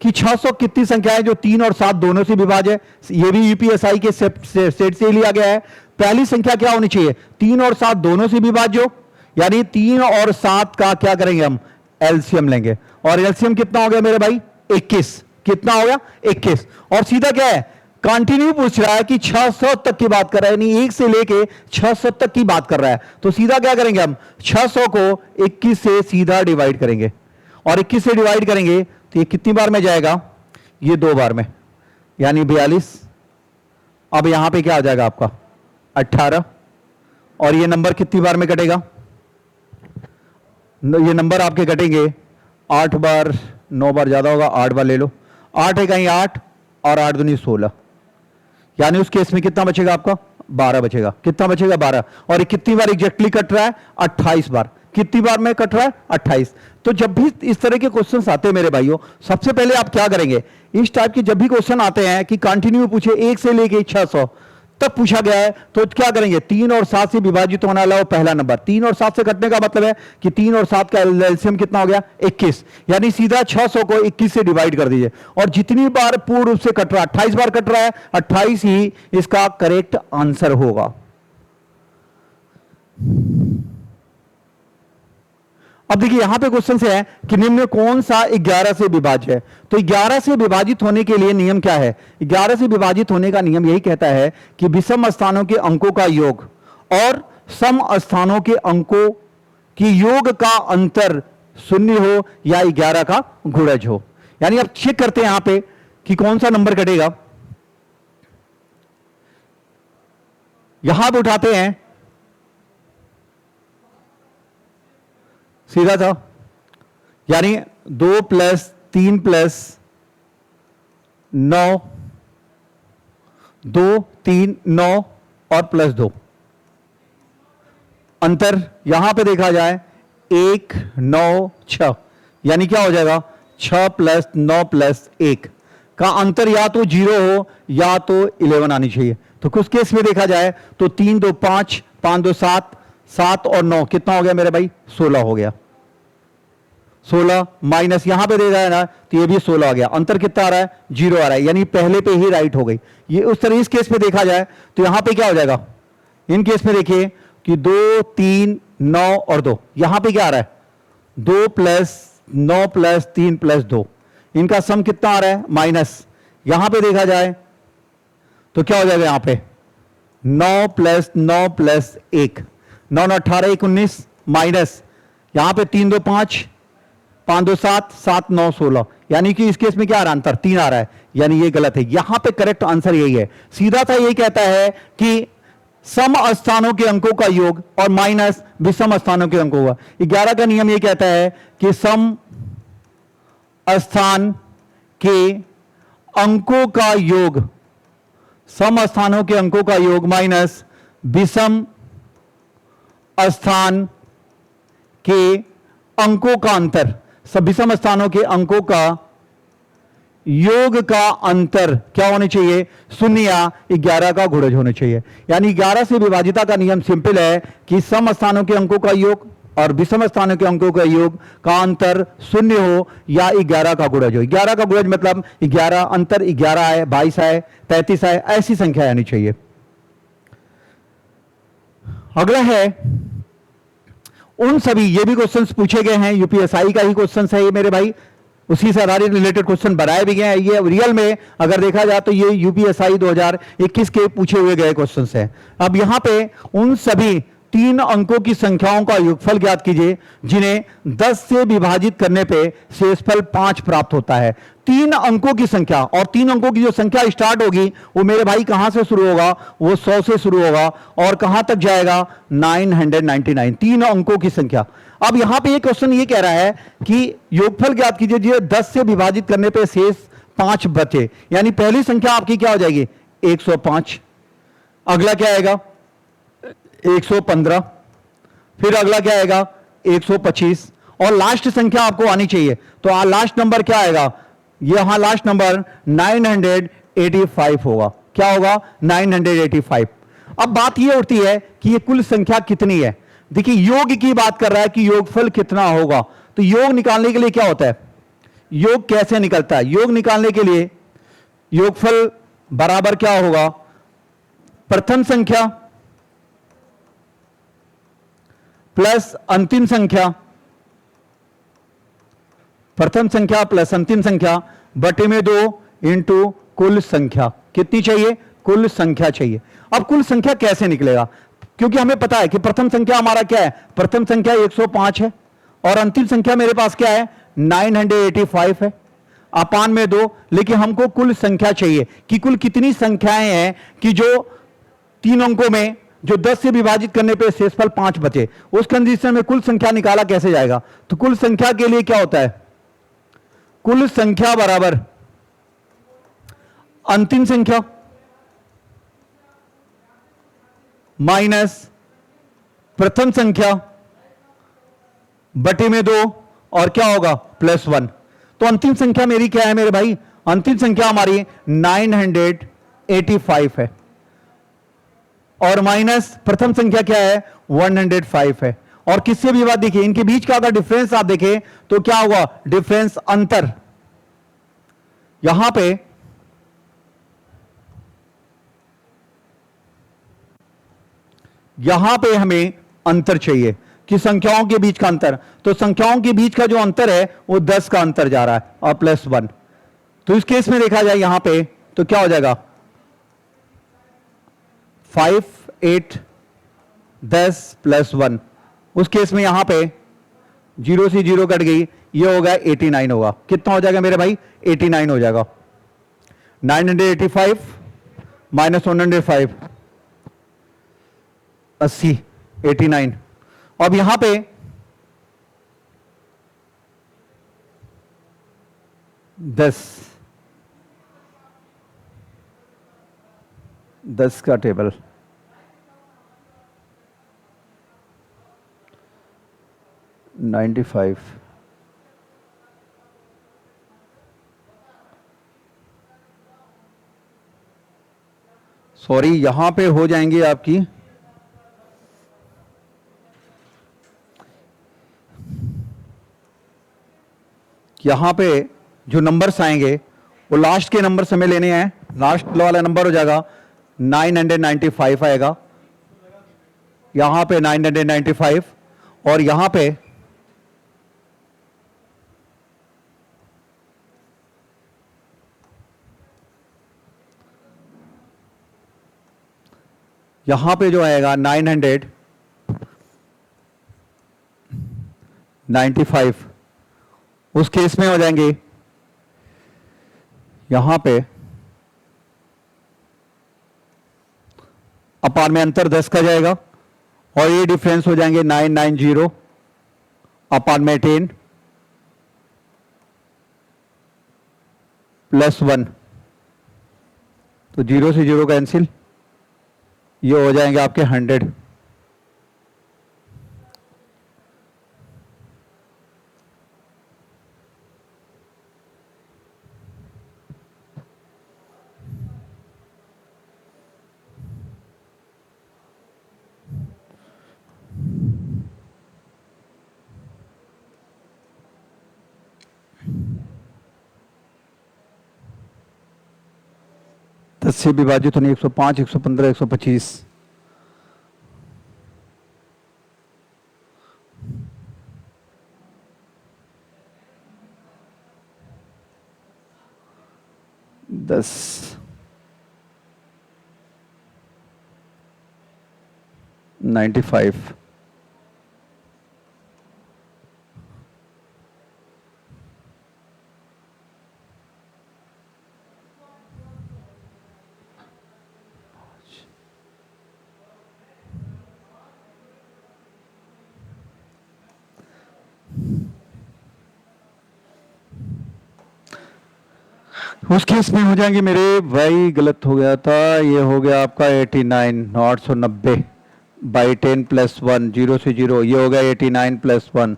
कि 600 कितनी संख्या है जो 3 और 7 दोनों से विभाज्य है, ये भी यूपीएसआई के सेट से ही लिया गया है। पहली संख्या क्या होनी चाहिए, 3 और 7 दोनों से विभाज्य हो, यानी 3 और 7 का क्या करेंगे हम एलसीएम लेंगे, और एलसीएम कितना हो गया मेरे भाई 21, कितना हो गया 21, और सीधा क्या है कंटिन्यू पूछ रहा है कि 600 तक की बात कर रहा है, यानी 1 से लेके 600 तक की बात कर रहा है, तो सीधा क्या करेंगे हम 600 को 21 से सीधा डिवाइड करेंगे, और 21 से डिवाइड करेंगे तो ये कितनी बार में जाएगा, ये 2 बार में, यानी 42, अब यहां पे क्या आ जाएगा आपका 18, और ये नंबर कितनी बार में कटेगा, ये नंबर आपके कटेंगे 8 बार, 9 बार ज्यादा होगा, 8 बार ले लो, 8 है कहीं 8, और 8 दूनी 16, यानी उस केस में कितना बचेगा आपका 12 बचेगा, कितना बचेगा 12, और ये कितनी बार एग्जैक्टली कट रहा है 28 बार, कितनी बार में कट रहा है 28। तो जब भी इस तरह के क्वेश्चंस आते हैं मेरे भाइयों, सबसे पहले आप क्या करेंगे, इस टाइप के जब भी क्वेश्चन आते हैं कि कंटिन्यू पूछे 1 से लेके 600 तक पूछा गया है, तो क्या करेंगे 3 और 7 से विभाजित होने वाला वो पहला नंबर, 3 और 7 से कटने का मतलब है कि 3 और 7 का एलसीएम कितना हो गया 21, यानी सीधा 600 को 21 से डिवाइड कर दीजिए, और जितनी बार पूर्ण रूप से कट रहा है 28 बार कट रहा है, 28 ही इसका करेक्ट आंसर होगा। अब देखिए यहां पे क्वेश्चन से है कि निम्न में कौन सा 11 से विभाज्य है, तो 11 से विभाजित होने के लिए नियम क्या है, 11 से विभाजित होने का नियम यही कहता है कि विषम स्थानों के अंकों का योग और सम स्थानों के अंकों की योग का अंतर 0 हो या 11 का गुणज हो। यानी आप चेक करते हैं यहां पे कि कौन सा नंबर कटेगा, यहां पे उठाते हैं सीधा था, यानी 2 + 3 + 9, 2 3 9 और +2, अंतर यहां पे देखा जाए 1 9 6, यानी क्या हो जाएगा 6 + 9 + 1 का अंतर या तो 0 हो या तो 11 आनी चाहिए। तो कुछ केस में देखा जाए तो 3 2 5, 5 2 7, 7 और 9 कितना हो गया मेरे भाई 16 हो गया, 16 माइनस यहां पे दे रहा है ना, तो ये भी 16 आ गया। अंतर कितना आ रहा है? 0 आ रहा है, यानी पहले पे ही राइट हो गई। ये उस तरह इस केस पे देखा जाए तो यहां पे क्या हो जाएगा? इन केस में देखिए कि 2 3 9 और 2, यहां पे क्या आ रहा है? 2 प्लस 9 प्लस 3 प्लस 2, इनका सम कितना आ रहा है? माइनस। यहां पे देखा जाए तो क्या हो जाएगा? यहां पे 9 प्लस 9 प्लस 1, 9 9 18 1 19 माइनस यहां पे 3 2 5 5 2 7 7 9 16, यानी कि इस केस में क्या आ रहा है? अंतर 3 आ रहा है, यानी ये गलत है। यहां पे करेक्ट आंसर यही है, सीधा सा यही कहता है कि सम स्थानों के अंकों का योग और माइनस विषम स्थानों के अंकों का। 11 का नियम ये कहता है कि सम स्थान के अंकों का योग, सम स्थानों के अंकों का योग माइनस विषम स्थान के अंकों का अंतर, सब विषम स्थानों के अंकों का योग का अंतर क्या होने चाहिए? 0 या 11 का गुणज होने चाहिए। यानी 11 से विभाजिता का नियम सिंपल है कि सम स्थानों के अंकों का योग और विषम स्थानों के अंकों का योग का अंतर 0 हो या 11 का गुणज हो। 11 का गुणज मतलब 11, अंतर 11 आए, 22 आए, 33 आए, ऐसी संख्या आनी चाहिए। अगला है उन सभी, ये भी क्वेश्चंस पूछे गए हैं, यूपीएसआई का ही क्वेश्चंस है ये मेरे भाई, उसी से आधारित रिलेटेड क्वेश्चन बनाए भी गए हैं। ये रियल में अगर देखा जाए तो ये यूपीएसआई 2021 के पूछे हुए गए क्वेश्चंस हैं। अब यहां पे उन सभी 3 अंकों की संख्याओं का योगफल ज्ञात कीजिए जिन्हें 10 से विभाजित करने पे शेषफल 5 प्राप्त होता है। 3 अंकों की संख्या, और 3 अंकों की जो संख्या स्टार्ट होगी वो मेरे भाई कहां से शुरू होगा? वो 100 से शुरू होगा और कहां तक जाएगा? 999, 3 अंकों की संख्या। अब यहां पे ये क्वेश्चन ये कह रहा है कि योगफल ज्ञात कीजिए जो 10 से विभाजित करने पे शेष 5 बचे, यानी पहली संख्या आपकी क्या हो जाएगी? 105। अगला क्या आएगा? 115। फिर अगला क्या आएगा? 125। और लास्ट संख्या आपको आनी चाहिए, तो लास्ट नंबर क्या आएगा? यहां लास्ट नंबर 985 होगा। क्या होगा? 985। अब बात यह उठती है कि ये कुल संख्या कितनी है। देखिए योग की बात कर रहा है कि योगफल कितना होगा, तो योग निकालने के लिए क्या होता है? योग कैसे निकलता है? योग निकालने के लिए योगफल बराबर क्या होगा? प्रथम संख्या प्लस अंतिम संख्या, प्रथम संख्या प्लस अंतिम संख्या बटे में 2 इंटू कुल संख्या। कितनी चाहिए? कुल संख्या चाहिए। अब कुल संख्या कैसे निकलेगा? क्योंकि हमें पता है कि प्रथम संख्या हमारा क्या है? प्रथम संख्या 105 है और अंतिम संख्या मेरे पास क्या है? 985 है, अपान में 2। लेकिन हमको कुल संख्या चाहिए कि कुल कितनी संख्याएं हैं कि जो 3 अंकों में जो 10 से विभाजित करने पे शेषफल 5 बचे। उस कंडीशन में कुल संख्या निकाला कैसे जाएगा? तो कुल संख्या के लिए क्या होता है? कुल संख्या बराबर अंतिम संख्या माइनस प्रथम संख्या बटे में 2 और क्या होगा? +1। तो अंतिम संख्या मेरी क्या है मेरे भाई? अंतिम संख्या हमारी 985 है और माइनस प्रथम संख्या क्या है? 105 है। और किससे भी बात देखिए, इनके बीच का अगर डिफरेंस आप देखें तो क्या होगा? डिफरेंस, अंतर। यहां पे हमें अंतर चाहिए कि संख्याओं के बीच का अंतर, तो संख्याओं के बीच का जो अंतर है वो 10 का अंतर जा रहा है और +1। तो इस केस में देखा जाए यहां पे तो क्या हो जाएगा? 5 8 10 +1। उस केस में यहां पे 0 से 0 कट गई, ये होगा 89 होगा। कितना हो जाएगा मेरे भाई? 89 हो जाएगा। 985 माइनस 105 80, 89। अब यहां पे 10 का टेबल, 95, सॉरी यहां पे हो जाएंगे आपकी यहां पे जो नंबर्स आएंगे वो लास्ट के नंबर हमें लेने हैं। लास्ट वाला नंबर हो जाएगा 995 आएगा, यहां पे 995 और यहां पे जो आएगा 995, उस केस में हो जाएंगे यहां पे अपार में अंतर 10 का जाएगा और ये डिफरेंस हो जाएंगे 990 अपार में 10 प्लस 1, तो 0 से 0 कैंसिल, ये हो जाएंगे आपके 100। दस से विभाजित होने 105, 115, 125, दस 95, उस केस में हो जाएंगे मेरे भाई, गलत हो गया था, ये हो गया आपका 89 990 बाई 10 प्लस 1, 0 से 0, ये हो गया 89 प्लस 1,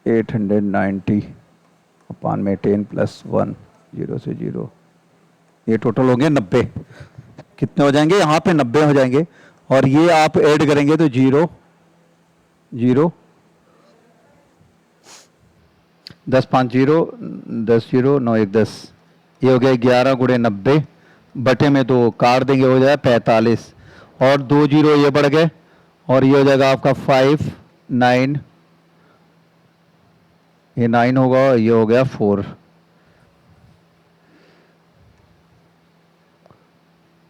890 अपान में 10 प्लस 1, 0 से 0, ये टोटल हो गए 90। कितने हो जाएंगे यहाँ पे 90 हो जाएंगे और ये आप ऐड करेंगे तो 0 0 10 5 0 10 0 9 1 10, ये हो गया 11 गुणे 90 बटे में 2 काट देंगे, हो जाएगा 45 और 2 0 ये बढ़ गए और ये हो जाएगा आपका 5 9, ये 9 होगा, ये हो गया 4,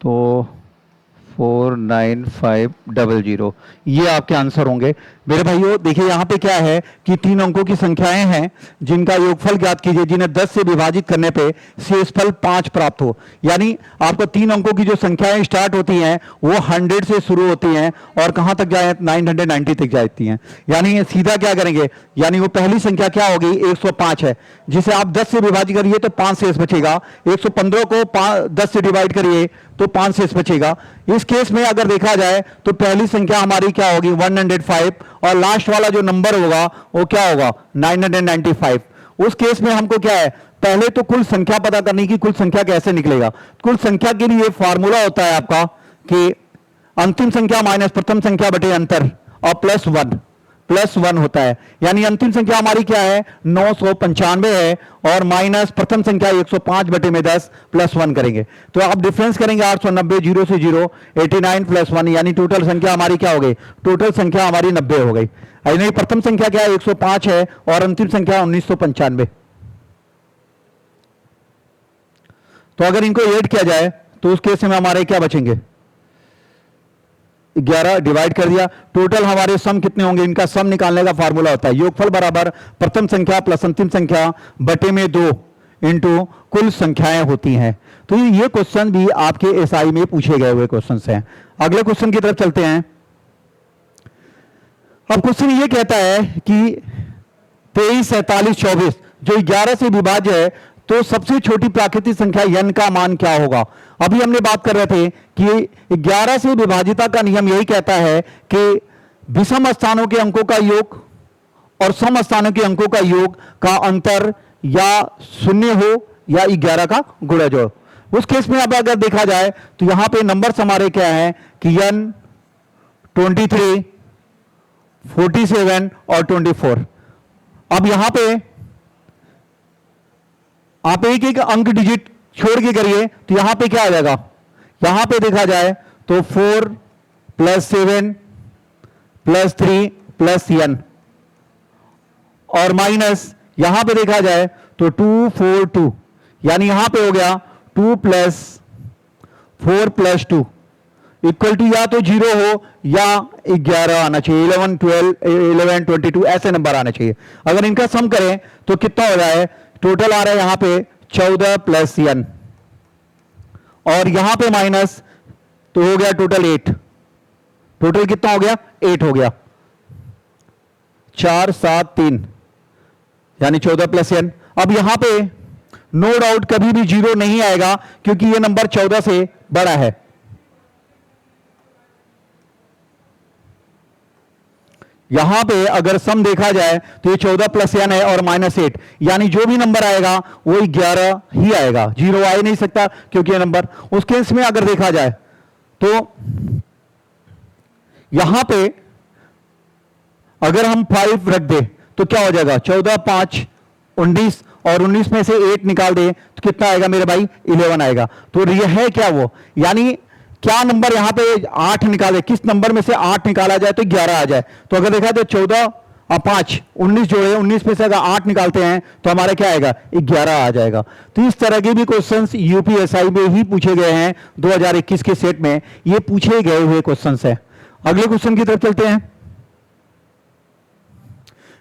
तो 49500, ये आपके आंसर होंगे मेरे भाइयों। देखिए यहाँ पे क्या है कि 3 अंकों की संख्याएं हैं जिनका योगफल ज्ञात कीजिए, जिन्हें 10 से विभाजित करने पे शेषफल 5 प्राप्त हो। यानी आपको 3 अंकों की जो संख्याएं स्टार्ट होती हैं वो 100 से शुरू होती हैं और कहां तक जाए 990 तक जाती हैं। यानी सीधा क्या करेंगे, यानी वो पहली संख्या क्या होगी 105 है, जिसे आप 10 से विभाजित करिए तो 5 शेष बचेगा, 115 को 10 से डिवाइड करिए तो 5 शेष बचेगा। इस केस में अगर देखा जाए तो पहली संख्या हमारी क्या होगी 105 और लास्ट वाला जो नंबर होगा वो क्या होगा 995। उस केस में हमको क्या है, पहले तो कुल संख्या पता करनी कि कुल संख्या कैसे निकलेगा। कुल संख्या के लिए फॉर्मूला होता है आपका कि अंतिम संख्या माइनस प्रथम संख्या बटे अंतर और प्लस 1 होता है। यानी अंतिम संख्या हमारी क्या है 995 है और माइनस प्रथम संख्या 105 बटे में 10 प्लस 1 करेंगे तो आप डिफरेंस करेंगे 890, 0 से 0, 89 प्लस 1, यानी टोटल संख्या हमारी क्या हो गई, टोटल संख्या हमारी 90 हो गई। यानी प्रथम संख्या क्या है 105 है और अंतिम संख्या 1995। तो अगर इनको ऐड किया जाए तो उस केस में हमारे क्या बचेंगे 11 डिवाइड कर दिया, टोटल हमारे सम कितने होंगे, इनका सम निकालने का फार्मूला होता है योगफल बराबर प्रथम संख्या प्लस अंतिम संख्या बटे में 2 इंटू कुल संख्याएं होती हैं। तो ये क्वेश्चन भी आपके एसआई में पूछे गए हुए क्वेश्चंस हैं। अगले क्वेश्चन की तरफ चलते हैं। अब क्वेश्चन ये कहता है कि 23 47 24 जो 11 से विभाज्य है तो सबसे छोटी प्राकृतिक संख्या n का मान क्या होगा। अभी हमने बात कर रहे थे कि 11 से विभाजिता का नियम यही कहता है कि विषम स्थानों के अंकों का योग और सम स्थानों के अंकों का योग का अंतर या 0 हो या 11 का गुणज हो। उस केस में अब अगर देखा जाए तो यहां पे नंबर्स हमारे क्या हैं कि n 23, 47 और 24। अब यहां पे आप एक एक अंक डिजिट छोड़ के करिए तो यहां पे क्या आ जाएगा, यहां पे देखा जाए तो 4 + 7 + 3 + n और माइनस यहां पे देखा जाए तो 2 4 2, यानी यहां पे हो गया 2 + 4 + 2 इक्वल टू या तो 0 हो या 11 आना चाहिए, 11 12 11 22 ऐसे नंबर आने चाहिए। अगर इनका सम करें तो कितना हो रहा है, टोटल आ रहा है यहां पे 14 + n और यहां पे माइनस तो हो गया टोटल 8। टोटल कितना हो गया, 8 हो गया, 4 7 3 यानी 14 + n। अब यहां पे नो डाउट कभी भी 0 नहीं आएगा क्योंकि ये नंबर 14 से बड़ा है। यहां पे अगर सम देखा जाए तो ये 14 + n है और -8, यानी जो भी नंबर आएगा वो 11 ही आएगा, 0 आ ही नहीं सकता क्योंकि ये नंबर। उस केस में अगर देखा जाए तो यहां पे अगर हम 5 रख दे तो क्या हो जाएगा, 14 5 19 और 19 में से 8 निकाल दे तो कितना आएगा मेरे भाई, 11 आएगा। तो ये है क्या वो, यानी क्या नंबर यहां पे 8 निकाले, किस नंबर में से 8 निकाला जाए तो 11 आ जाए। तो अगर देखा तो 14 और 5 19 जो है, 19 में से अगर 8 निकालते हैं तो हमारा क्या आएगा, 11 आ जाएगा। तो इस तरह के भी क्वेश्चंस यूपीएसआई में ही पूछे गए हैं 2021 के सेट में, ये पूछे गए हुए क्वेश्चंस हैं। अगले क्वेश्चन की तरफ चलते हैं।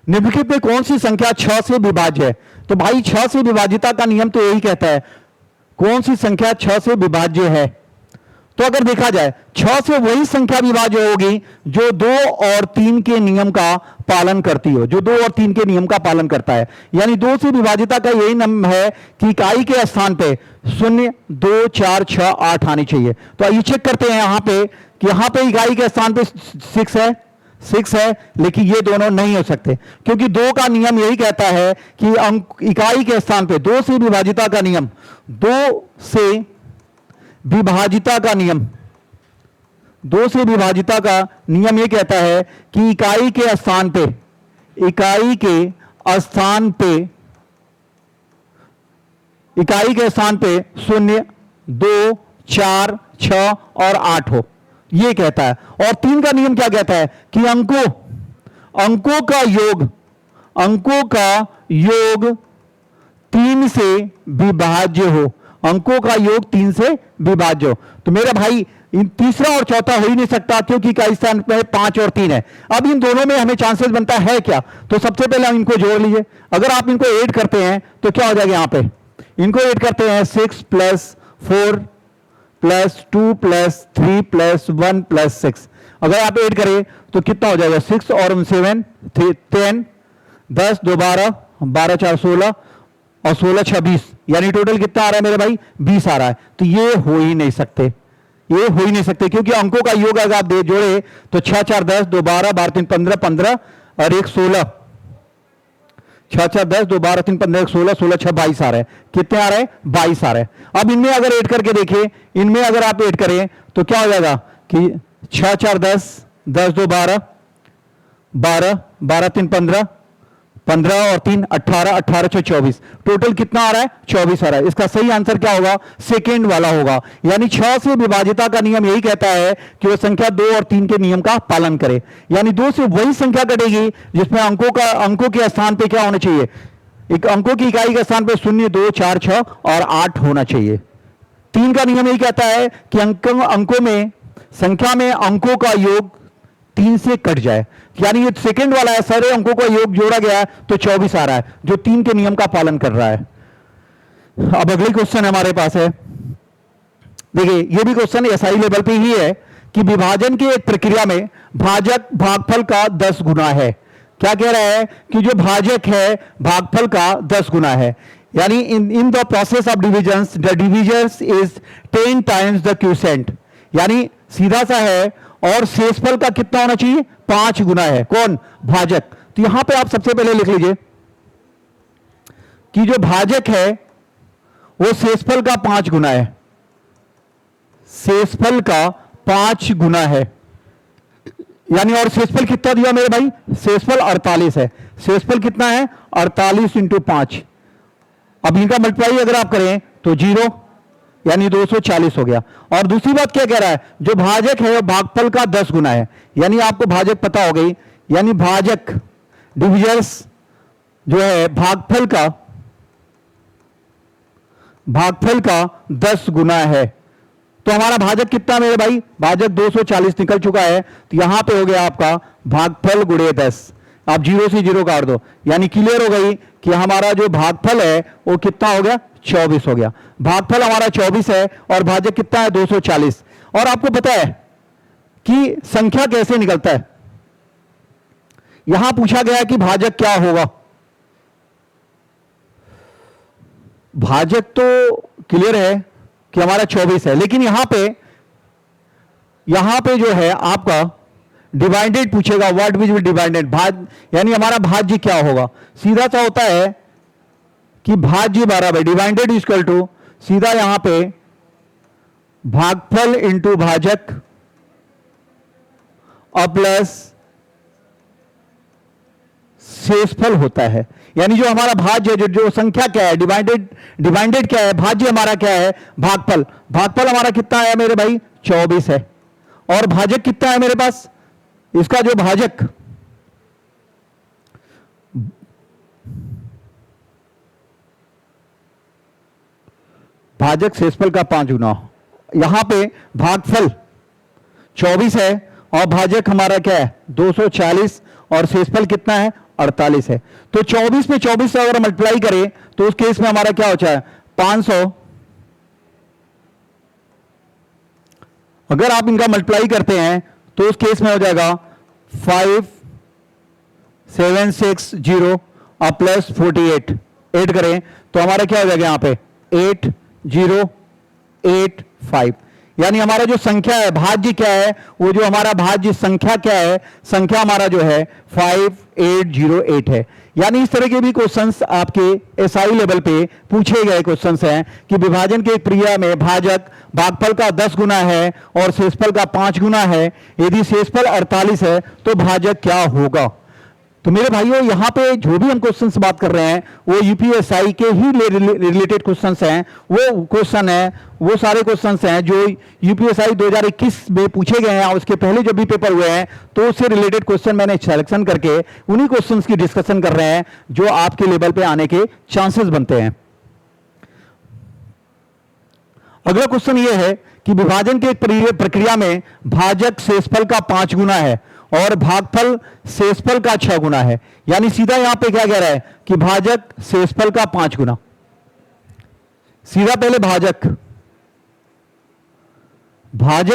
निम्नलिखित में कौन सी संख्या 6 से विभाज्य है। तो भाई 6 से विभाज्यता का नियम तो यही कहता है, कौन सी संख्या 6 से विभाज्य है। तो अगर देखा जाए 6 से वही संख्या विभाज्य होगी जो 2 और 3 के नियम का पालन करती हो, जो 2 और 3 के नियम का पालन करता है। यानी 2 से विभाज्यता का यही नियम है कि इकाई के स्थान पे 0 2 4 6 8 आनी चाहिए। तो आइए चेक करते हैं यहां पे कि यहां पे इकाई के स्थान पे 6 है, लेकिन ये दोनों नहीं हो सकते क्योंकि 2 का नियम यही कहता है कि अंक इकाई के स्थान पे 2 से विभाज्यता का नियम, 2 से विभाजिता का नियम, 2 से विभाजिता का नियम यह कहता है कि इकाई के स्थान पे 0 2 4 6 और 8 हो, यह कहता है। और 3 का नियम क्या कहता है कि अंकों का योग 3 से विभाज्य हो, अंकों का योग 3 से विभाज्य हो। तो मेरे भाई इन तीसरा और चौथा हो ही नहीं सकता क्योंकि इकाई स्थान पे 5 और 3 है। अब इन दोनों में हमें चांसेस बनता है क्या, तो सबसे पहले हम इनको जोड़ लीजिए। अगर आप इनको ऐड करते हैं तो क्या हो जाएगा, यहां पे इनको ऐड करते हैं 6 + 4 + 2 + 3 + 1 + 6। अगर आप ऐड करें तो कितना हो जाएगा, 6 और 7 10 10 2 12 12 4 16 और 16 26, यानी टोटल कितना आ रहा है मेरे भाई, 20 आ रहा है। तो ये हो ही नहीं सकते, क्योंकि अंकों का योग अगर आप दे जोड़े तो 6 4 10 2 12 12 3 15 15 और 1 16, 6 4 10 2 12 3 15 1 16 16 6 22 आ रहा है। कितने आ रहे हैं, 22 आ रहे हैं। अब इनमें अगर ऐड करके देखिए, इनमें अगर आप ऐड करें तो क्या हो जाएगा कि 6 4 10 10 2 12 12 12 3 15 15 और 3 18 18 6 24, टोटल कितना आ रहा है, 24 आ रहा है। इसका सही आंसर क्या होगा, सेकेंड वाला होगा। यानी 6 से विभाजिता का नियम यही कहता है कि वह संख्या 2 और 3 के नियम का पालन करे। यानी 2 से वही संख्या कटेगी जिसमें अंकों के स्थान पे क्या होना चाहिए, एक अंकों की इकाई के स्थान पे 0 2 4 6 और 8 होना चाहिए। 3 का नियम यही कहता है कि अंकों में संख्या में अंकों का योग 3 से कट जाए, यानी ये सेकंड वाला है, सारे अंकों का योग जोड़ा गया है तो 24 आ रहा है, जो 3 के नियम का पालन कर रहा है। अब अगले क्वेश्चन हमारे पास है, देखिए ये भी क्वेश्चन एसआई लेवल पे ही है कि विभाजन की एक प्रक्रिया में भाजक भागफल का 10 गुना है। क्या कह रहा है कि जो भाजक है भागफल का 10 गुना है, यानी in the process of division the divisors is 10 times the quotient, यानी सीधा सा है और शेषफल का कितना होना चाहिए, 5 गुना है। कौन, भाजक। तो यहां पे आप सबसे पहले लिख लीजिए कि जो भाजक है वो शेषफल का 5 गुना है, शेषफल का 5 गुना है। यानी और शेषफल कितना दिया मेरे भाई, शेषफल 48 है। शेषफल कितना है, 48 इंटू 5। अब इनका मल्टीप्लाई अगर आप करें तो 0, यानी 240 हो गया। और दूसरी बात क्या कह रहा है, जो भाजक है वो भागफल का 10 गुना है, यानी आपको भाजक पता हो गई, यानी भाजक डिविजर्स जो है भागफल का 10 गुना है। तो हमारा भाजक कितना मेरे भाई, भाजक 240 निकल चुका है, तो यहां पे हो गया आपका भागफल गुणे 10। आप 0 से 0 काट दो, यानी क्लियर हो गई कि हमारा जो भागफल है वो कितना हो गया, 24 हो गया। भागफल हमारा 24 है और भाजक कितना है, 240। और आपको पता है कि संख्या कैसे निकलता है, यहां पूछा गया कि भाजक क्या होगा। भाजक तो क्लियर है कि हमारा 24 है, लेकिन यहां पे जो है आपका डिवाइडेड पूछेगा, व्हाट विल बी डिवाइडेड, भाज यानी हमारा भाज्य क्या होगा। सीधा सा होता है कि भाज्य बराबर डिवाइडेड इक्वल टू सीधा यहां पे भागफल इंटू भाजक और प्लस शेषफल होता है। यानी जो हमारा भाज्य जो संख्या क्या है, डिवाइडेड क्या है, भाज्य हमारा क्या है, भागफल हमारा कितना है मेरे भाई, 24 है। और भाजक कितना है मेरे पास, इसका जो भाजक शेषफल का 5 गुना। यहां पे भागफल 24 है और भाजक हमारा क्या है, 240, और शेषफल कितना है, 48 है। तो 24 में 24 से अगर मल्टीप्लाई करें तो उस केस में हमारा क्या होता है, 500। अगर आप इनका मल्टीप्लाई करते हैं तो उस केस में हो जाएगा 5760 और प्लस 48 ऐड करें तो हमारा क्या हो जाएगा यहाँ पे 8085। यानी हमारा जो संख्या है, भाज्य क्या है, वो जो हमारा भाज्य संख्या क्या है, संख्या हमारा जो है 5808 है। यानी इस तरह के भी क्वेश्चंस आपके एसआई लेवल पे पूछे गए क्वेश्चंस हैं कि विभाजन की क्रिया में भाजक भागफल का 10 गुना है और शेषफल का 5 गुना है। यदि शेषफल 48 है तो भाजक क्या होगा। तो मेरे भाइयों, यहां पे जो भी हम क्वेश्चंस बात कर रहे हैं वो यूपीएसआई के ही रिलेटेड क्वेश्चंस हैं। वो क्वेश्चन है, वो सारे क्वेश्चंस हैं जो यूपीएसआई 2021 में पूछे गए हैं और उसके पहले जब भी पेपर हुए हैं तो उससे रिलेटेड क्वेश्चन मैंने सिलेक्शन करके उन्हीं क्वेश्चंस की डिस्कशन कर रहे हैं जो आपके लेवल पे आने के चांसेस बनते हैं। अगला क्वेश्चन ये है कि विभाजन के प्रक्रिया में भाजक शेषफल का 5 गुना है और भागफल शेषफल का 6 गुना है। यानी सीधा यहां पे क्या कह रहा है कि भाजक शेषफल का 5 गुना। सीधा पहले भाजक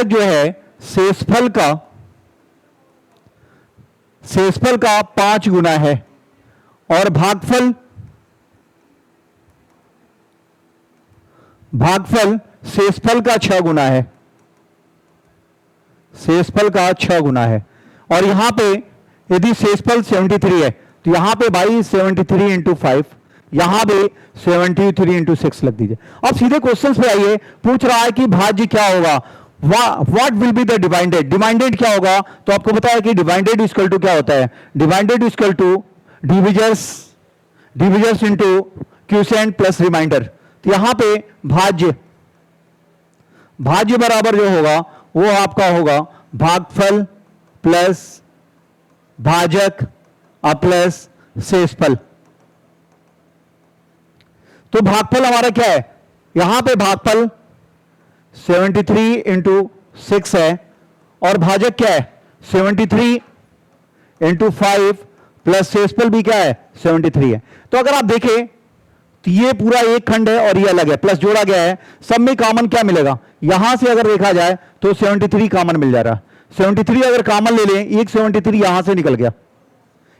जो है शेषफल का 5 गुना है और भागफल शेषफल का 6 गुना है। शेषफल का 6 गुना है। और यहां पे यदि शेषफल 73 है तो यहां पे भाई 73 इंटू 5, यहां पे 73 इंटू 6 लग दीजिए। अब सीधे क्वेश्चन पे आइए, पूछ रहा है कि भाज्य क्या होगा, what will be the divided. Divided क्या होगा, तो आपको पता है कि डिवाइडेड इक्वल टू क्या होता है, divided equal to divisors into quotient plus remainder. तो यहां पे भाज्य बराबर जो होगा वो आपका होगा भागफल प्लस भाजक प्लस शेषफल। तो भागफल हमारा क्या है, यहां पे भागफल 73 इंटू 6 है और भाजक क्या है 73 इंटू 5 प्लस शेषफल भी क्या है 73 है। तो अगर आप देखें तो ये पूरा एक खंड है और ये अलग है, प्लस जोड़ा गया है, सब में कॉमन क्या मिलेगा, यहां से अगर देखा जाए तो 73 कॉमन मिल जा रहा है। 73 अगर कॉमन ले लें, एक 73 यहां से निकल गया,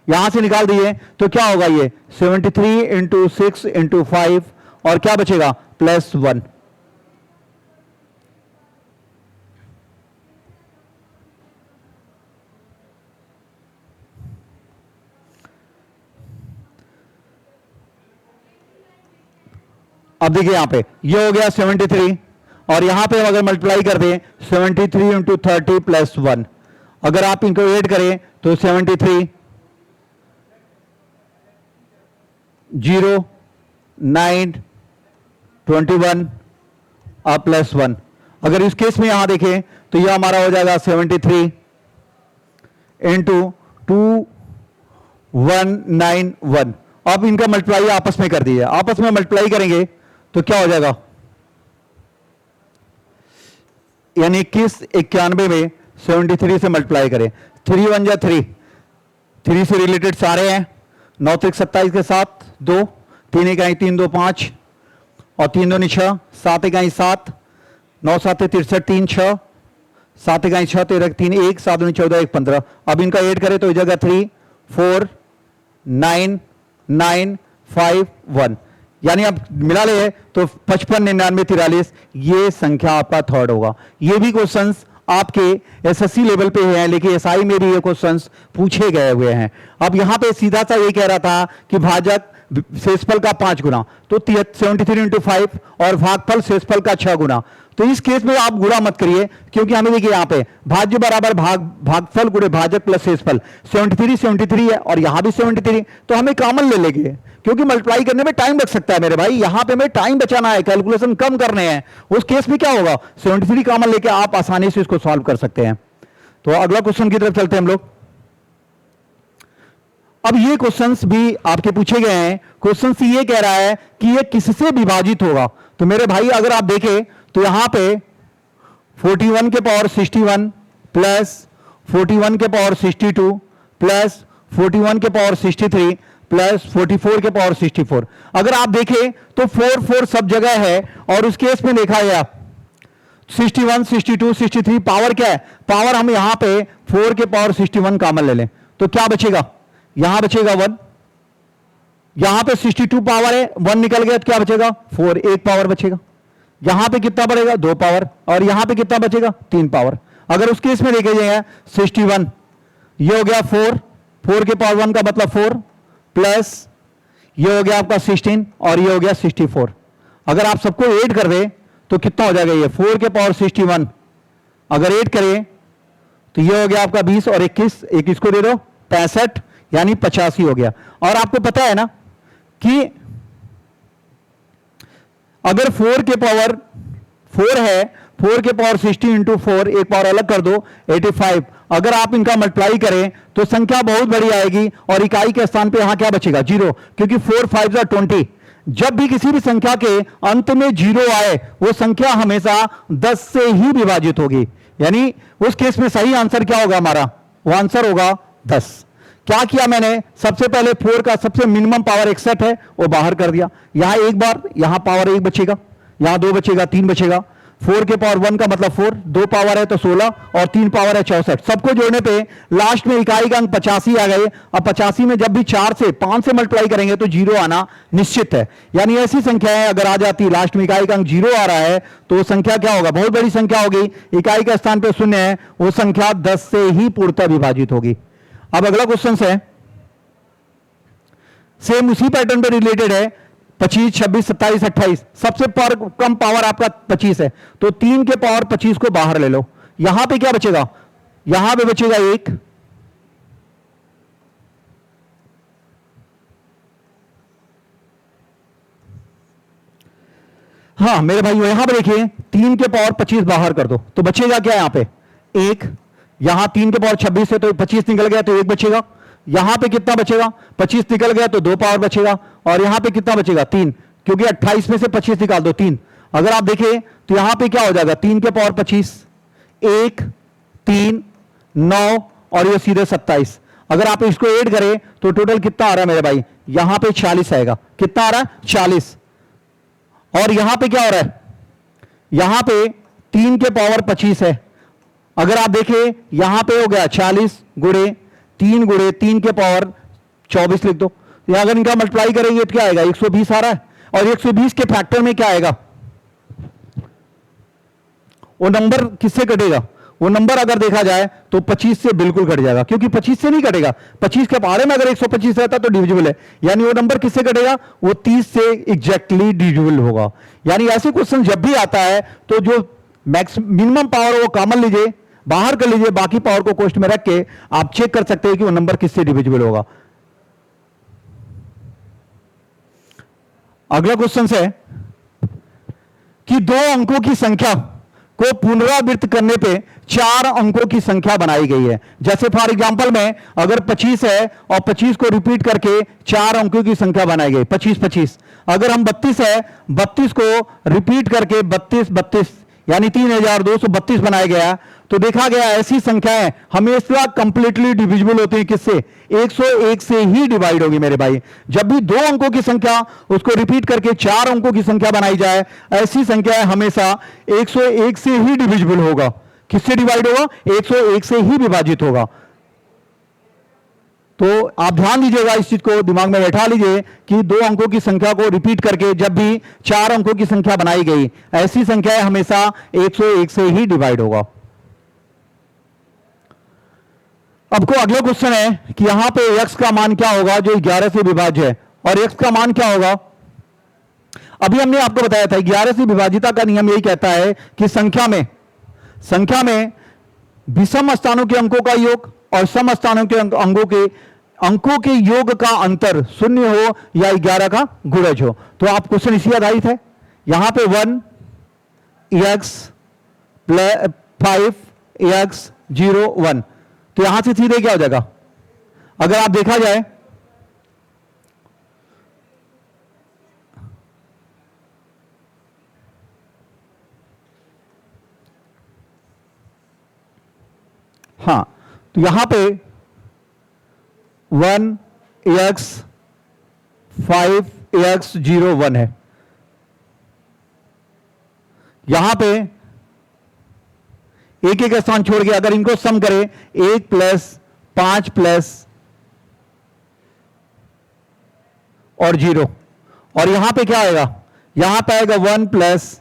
यहां से निकाल दिए तो क्या होगा, ये 73 इंटू 6 इंटू 5 और क्या बचेगा प्लस 1। अब देखिए यहां पे ये हो गया 73 और यहां पे अगर मल्टीप्लाई कर दें 73 इंटू 30 प्लस 1। अगर आप इनको ऐड करें तो 73, 0, 9, 21 और +1। अगर इस केस में यहां देखें तो यह हमारा हो जाएगा 73 इंटू 2191। अब इनका मल्टीप्लाई आपस में कर दीजिए, आपस में मल्टीप्लाई करेंगे तो क्या हो जाएगा, यानी 21 91 में 73 से मल्टीप्लाई करें, 3 1 जा 3, 3 से रिलेटेड सारे हैं, 9 3 27 के साथ 2, 3 1 3 2 5 और 3 2 6, 7 1 7, 9 7 63 3 6, 7 1 6 13 3 1, 7 2 14 1 15। अब इनका ऐड करें तो इस जगह 3 4 9 9 5 1, यानी अब मिला ले तो 55 99 43, ये संख्या आपका थर्ड होगा। ये भी क्वेश्चंस आपके एसएससी लेवल पे हैं, लेकिन एसआई में भी ये क्वेश्चंस पूछे गए हुए हैं। अब यहां पे सीधा सा ये कह रहा था कि भाजक शेषफल का 5 गुना, तो 73 इंटू 5 और भागफल शेषफल का 6 गुना। तो इस केस में आप गुणा मत करिए, क्योंकि हमें देखिए यहां पे भाज्य बराबर भागफल गुणे भाजक प्लस शेषफल, 73 है और यहां भी 73, तो हमें कॉमन ले लेंगे, क्योंकि मल्टीप्लाई करने में टाइम लग सकता है मेरे भाई, यहां पे हमें टाइम बचाना है, कैलकुलेशन कम करने हैं। उस केस में क्या होगा, 73 कॉमन लेके आप आसानी से इसको सॉल्व कर सकते हैं। तो अगला क्वेश्चन की तरफ चलते हैं हम लोग। अब ये क्वेश्चंस भी आपके पूछे गए हैं। क्वेश्चन ये कह रहा है कि ये किससे विभाजित होगा। तो मेरे भाई अगर आप देखें तो यहां पे 41 के पावर 61 प्लस 41 के पावर 62 प्लस 41 के पावर 63 प्लस 44 के पावर 64। अगर आप देखें तो 4 4 सब जगह है, और उस केस में देखा गया 61 62 63 पावर क्या है, पावर हम यहां पे 4 के पावर 61 कॉमन ले लें तो क्या बचेगा, यहां बचेगा 1, यहां पे 62 पावर है, 1 निकल गया तो क्या बचेगा 4, 1 पावर बचेगा। यहां पे कितना बढ़ेगा 2 पावर, और यहां पे कितना बचेगा 3 पावर। अगर उस केस में देखे जाए 61, ये हो गया 4, 4 के पावर 1 का मतलब 4 प्लस ये हो गया आपका 16 और ये हो गया 64। अगर आप सबको ऐड कर दे तो कितना हो जाएगा, ये 4 के पावर 61 अगर ऐड करें तो ये हो गया आपका 20 और 21 को दे दो 65, यानी 85 हो गया। और आपको पता है ना कि अगर 4 के पावर 4 है, 4 के पावर 60 इंटू 4, एक पावर अलग कर दो 85, अगर आप इनका मल्टीप्लाई करें तो संख्या बहुत बड़ी आएगी, और इकाई के स्थान पे यहां क्या बचेगा 0, क्योंकि 4 5 20। जब भी किसी भी संख्या के अंत में 0 आए वो संख्या हमेशा 10 से ही विभाजित होगी, यानी उस केस में सही आंसर क्या होगा हमारा, वो आंसर होगा 10। क्या किया मैंने, सबसे पहले 4 का सबसे मिनिमम पावर 61 है वो बाहर कर दिया, यहां एक बार, यहां पावर 1 बचेगा, यहां 2 बचेगा, 3 बचेगा। 4 के पावर 1 का मतलब 4, 2 पावर है तो 16 और 3 पावर है 64। सबको जोड़ने पे लास्ट में इकाई का अंक 85 आ गए। अब 85 में जब भी 4 से 5 से मल्टीप्लाई करेंगे तो 0 आना निश्चित है, यानी ऐसी संख्या है अगर आ जाती लास्ट में इकाई का अंक 0 आ रहा है तो संख्या क्या होगा, बहुत बड़ी संख्या होगी, इकाई का स्थान पे 0 है, वो संख्या 10 से ही पूर्णतः विभाजित होगी। अब अगला क्वेश्चन है, सेम उसी पैटर्न पे रिलेटेड है, 25 26 27 28, सबसे कम पावर आपका 25 है, तो 3 के पावर 25 को बाहर ले लो। यहां पे क्या बचेगा, यहां पे बचेगा 1, हाँ मेरे भाई यहां पे देखिए 3 के पावर 25 बाहर कर दो तो बचेगा क्या, यहां पे 1, यहां 3 के पावर 26 है तो 25 निकल गया तो 1 बचेगा, यहां पे कितना बचेगा 25 निकल गया तो 2 पावर बचेगा, और यहां पे कितना बचेगा 3, क्योंकि 28 में से 25 निकाल दो 3। अगर आप देखें तो यहां पे क्या हो जाएगा, 3 के पावर 25, 1 3 9 और ये सीधे 27। अगर आप इसको ऐड करें तो टोटल कितना आ रहा है मेरे भाई, यहां पे 40 आएगा, कितना आ रहा है 40। और यहां पे क्या हो रहा है, यहां पे 3 के पावर 25 है, अगर आप देखें यहां पे हो गया 40 गुणे 3 के पावर 24 लिख दो। यहां अगर इनका मल्टीप्लाई करेंगे तो क्या आएगा, 120 आ रहा है, और 120 के फैक्टर में क्या आएगा, वो नंबर किससे कटेगा, वो नंबर अगर देखा जाए तो 25 से बिल्कुल कट जाएगा, क्योंकि 25 से नहीं कटेगा, 25 के पारे में अगर 125 रहता तो डिविजिबल है, यानी वो नंबर किससे कटेगा, वो 30 से एग्जैक्टली डिविजिबल होगा। यानी ऐसे क्वेश्चन जब भी आता है तो जो मैक्स मिनिमम पावर वो कॉमन लीजिए, बाहर कर लीजिए, बाकी पावर को कोष्ट में रख के आप चेक कर सकते हैं कि वो नंबर किससे डिविजिबल होगा। अगला क्वेश्चन है कि दो अंकों की संख्या को पुनरावृत्त करने पे 4 अंकों की संख्या बनाई गई है। जैसे फॉर एग्जांपल में अगर 25 है और 25 को रिपीट करके 4 अंकों की संख्या बनाई गई, 25 25। अगर हम 32 है, 32 को रिपीट करके 32 32 यानी 3232 बनाया गया, तो देखा गया ऐसी संख्याएं हमेशा कंप्लीटली डिविजिबल होती हैं किससे? 101 से ही डिवाइड होगी मेरे भाई। जब भी दो अंकों की संख्या उसको रिपीट करके 4 अंकों की संख्या बनाई जाए, ऐसी संख्याएं हमेशा 101 से ही डिविजिबल होगा। किससे डिवाइड होगा? 101 से ही विभाजित होगा। तो आप ध्यान दीजिएगा, इस चीज को दिमाग में बैठा लीजिए कि दो अंकों की संख्या को रिपीट करके जब भी 4 अंकों की संख्या बनाई गई, ऐसी संख्याएं हमेशा 101 से ही डिवाइड होगा। अब को अगला क्वेश्चन है कि यहां पे x का मान क्या होगा जो 11 से विभाज्य है, और x का मान क्या होगा? अभी हमने आपको बताया था 11 से विभाजिता का नियम यही कहता है कि संख्या में विषम स्थानों के अंकों का योग और सम स्थानों के अंकों के योग का अंतर 0 हो या 11 का गुणज हो। तो आप क्वेश्चन इसी आधारित है। यहां पे 1x 5x 0 1, तो यहां से सीधे क्या हो जाएगा? अगर आप देखा जाए हां, तो यहां पे 1x 5x 0 1 है। यहां पे एक एक स्थान छोड़ के अगर इनको सम करें 1 प्लस 5 प्लस और 0, और यहां पे क्या आएगा? यहां पे आएगा 1 प्लस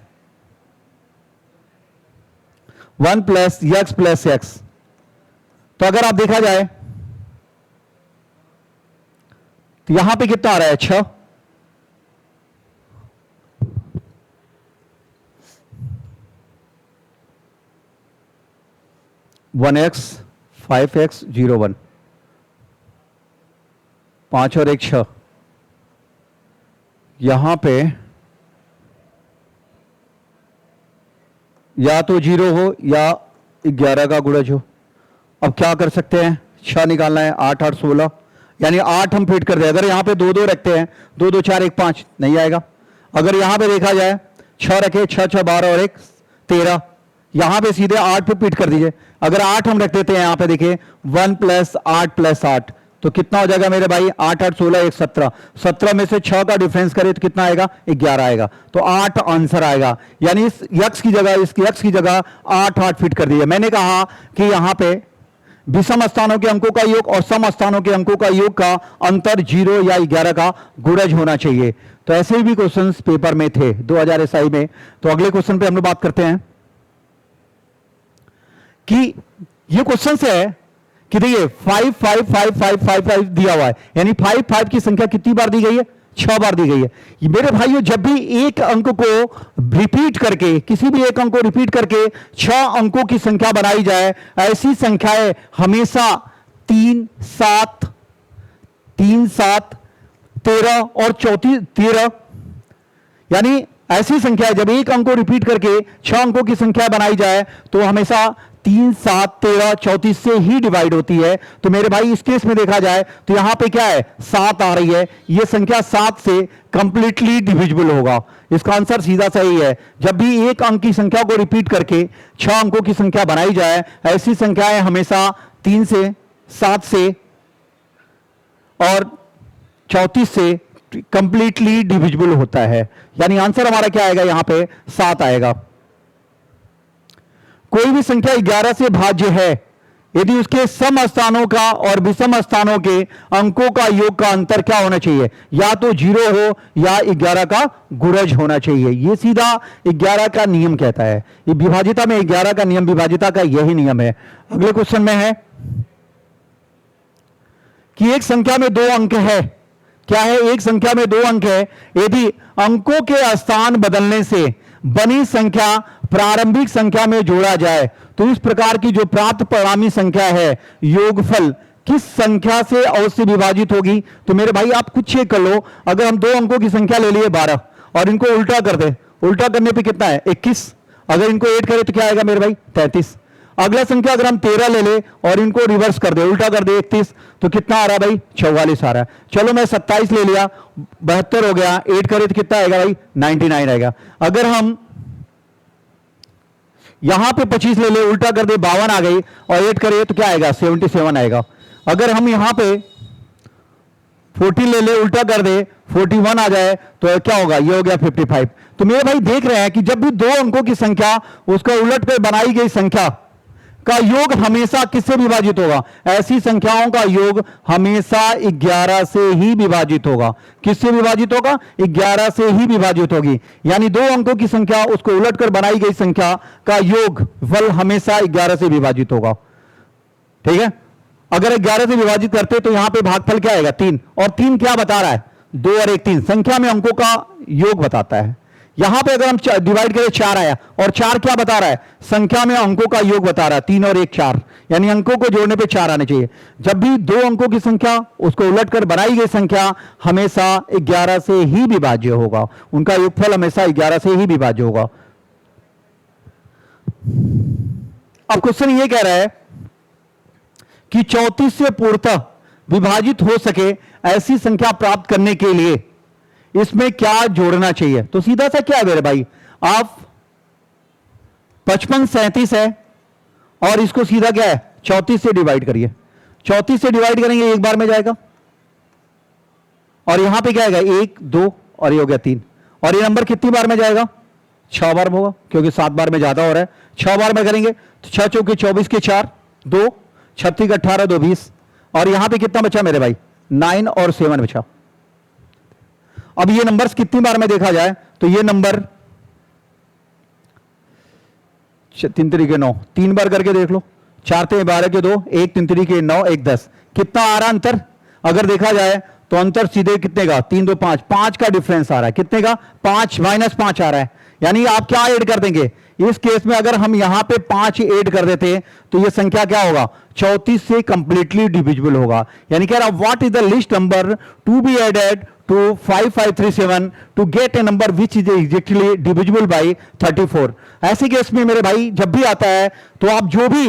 x प्लस x। तो अगर आप देखा जाए तो यहां पे कितना आ रहा है? 6। 1x 5x 0 1, 5 और 1 6। यहां पे या तो 0 हो या 11 का गुणज हो। अब क्या कर सकते हैं? 6 निकालना है, 8 8 16, यानी 8 हम फिट कर दे। अगर यहां पे 2 2 रखते हैं, 2 2 4 1 5, नहीं आएगा। अगर यहां पे देखा जाए 6 रखे, 6 6 12 और 1 13, यहां पे सीधे 8 पे पीट कर दीजिए। अगर 8 हम रख देते हैं यहां पे देखिए 1 प्लस 8 प्लस 8, तो कितना हो जाएगा मेरे भाई? 8 8 16 1 17। 17 में से 6 का डिफरेंस करें तो कितना आएगा? 11 आएगा। तो 8 आंसर आएगा, यानी इस x की जगह, इसकी x की जगह 8 8 फिट कर दीजिए। मैंने कहा कि यहां पे विषम स्थानों के अंकों का योग और सम स्थानों के अंकों का योग का अंतर 0 या 11 का गुणज होना चाहिए। तो ऐसे भी क्वेश्चंस पेपर में थे 2000 SI में। तो अगले क्वेश्चन पे हम लोग बात करते हैं कि ये क्वेश्चन से है कि देखिए 5 5 5 5 5 5 दिया हुआ है, यानी 5 5 की संख्या कितनी बार दी गई है? 6 बार दी गई है। मेरे भाइयों, जब भी एक अंक को रिपीट करके, किसी भी एक अंक को रिपीट करके 6 अंकों की संख्या बनाई जाए, ऐसी संख्याएं हमेशा 3 7 3 7 13 और 34 13, यानी ऐसी संख्या जब एक अंक को रिपीट करके 6 अंकों की संख्या बनाई जाए तो हमेशा 3 7 13 34 से ही डिवाइड होती है। तो मेरे भाई इस केस में देखा जाए तो यहां पे क्या है? 7 आ रही है। यह संख्या 7 से कंप्लीटली डिविजिबल होगा। इसका आंसर सीधा सही है। जब भी एक अंक की संख्या को रिपीट करके 6 अंकों की संख्या बनाई जाए, ऐसी संख्याएं हमेशा 3 से 7 से और 34 से कंप्लीटली डिविजिबल होता है। यानी आंसर हमारा क्या आएगा? यहां पे 7 आएगा। कोई भी संख्या 11 से भाज्य है यदि उसके सम स्थानों का और विषम स्थानों के अंकों का योग का अंतर क्या होना चाहिए? या तो 0 हो या 11 का गुणज होना चाहिए। यह सीधा 11 का नियम कहता है। ये विभाजिता में 11 का नियम, विभाजिता का यही नियम है। अगले क्वेश्चन में है कि एक संख्या में 2 अंक है। क्या है? एक संख्या में 2 अंक है। यदि अंकों के स्थान बदलने से बनी संख्या प्रारंभिक संख्या में जोड़ा जाए तो इस प्रकार की जो प्राप्त परिणामी संख्या है योगफल किस संख्या से अवश्य विभाजित होगी। तो मेरे भाई आप कुछ चेक कर लो, अगर हम 2 अंकों की संख्या ले लिए 12 और इनको उल्टा कर दे, उल्टा करने पे कितना है 21, अगर इनको ऐड करें तो क्या आएगा मेरे भाई 33। अगला संख्या अगर हम 13 ले ले और इनको रिवर्स कर दे, उल्टा कर दे 31, तो कितना आ रहा है भाई 44 आ रहा है। चलो मैं 27 ले लिया, 72 हो गया, ऐड करें तो कितना आएगा भाई 99 आएगा। अगर हम यहां पे 25 ले ले, उल्टा कर दे 52 आ गई और ऐड करें तो क्या आएगा 77 आएगा। अगर हम यहां पे 14 ले ले, उल्टा कर दे 41 आ जाए तो क्या होगा, ये हो गया 55। तो मेरे भाई देख रहे हैं कि जब भी 2 अंकों की संख्या उसका उलट कर बनाई गई संख्या का योग हमेशा किससे विभाजित होगा, ऐसी संख्याओं का योग हमेशा 11 से ही विभाजित होगा। किससे विभाजित होगा, 11 से ही विभाजित होगी। यानी 2 अंकों की संख्या उसको उलटकर बनाई गई संख्या का योग फल हमेशा 11 से विभाजित होगा। ठीक है, अगर 11 से विभाजित करते तो यहां पे भागफल क्या आएगा 3, और 3 क्या बता रहा है 2 और 1 3 संख्या में अंकों का योग बताता है। यहां पे अगर हम डिवाइड करें 4 आया, और 4 क्या बता रहा है, संख्या में अंकों का योग बता रहा है, 3 और 1 4, यानी अंकों को जोड़ने पे 4 आने चाहिए। जब भी 2 अंकों की संख्या उसको उलटकर बनाई गई संख्या हमेशा 11 से ही विभाज्य होगा, उनका योगफल हमेशा 11 से ही विभाज्य होगा। अब क्वेश्चन ये कह रहा है कि 34 से पूर्णतः विभाजित हो सके ऐसी संख्या प्राप्त करने के लिए इसमें क्या जोड़ना चाहिए। तो सीधा सा क्या है मेरे भाई, आप 55 37 है और इसको सीधा क्या है 34 से डिवाइड करिए, 34 से डिवाइड करेंगे एक बार में जाएगा, और यहां पे क्या आएगा 1 2 और ये हो गया 3, और ये नंबर कितनी बार में जाएगा 6 बार में होगा, क्योंकि 7 बार में ज्यादा हो रहा है। 6 बार में करेंगे तो 6 चौके 24 के 4 2 36 18 2 20, और यहां पे कितना बचा मेरे भाई 9 और 7 बचा। अब ये नंबर्स कितनी बार में देखा जाए तो ये नंबर 3 तरीके 9, 3 बार करके देख लो, 4 ते 12 के 2, 1 3 तरीके 9 1 10, कितना आ रहा अंतर। अगर देखा जाए तो अंतर सीधे कितने का 3 2 5 5 का डिफरेंस आ रहा है, कितने का 5 -5 आ रहा है। यानी आप क्या ऐड कर देंगे इस केस में, अगर हम यहां पे 5 ऐड कर देते तो ये संख्या क्या होगा 34 से कंप्लीटली डिविजिबल होगा। यानी कह रहा what is the least number to be added to 5537 to get a number which is exactly divisible by 34। ऐसे केस में मेरे भाई जब भी आता है तो आप जो भी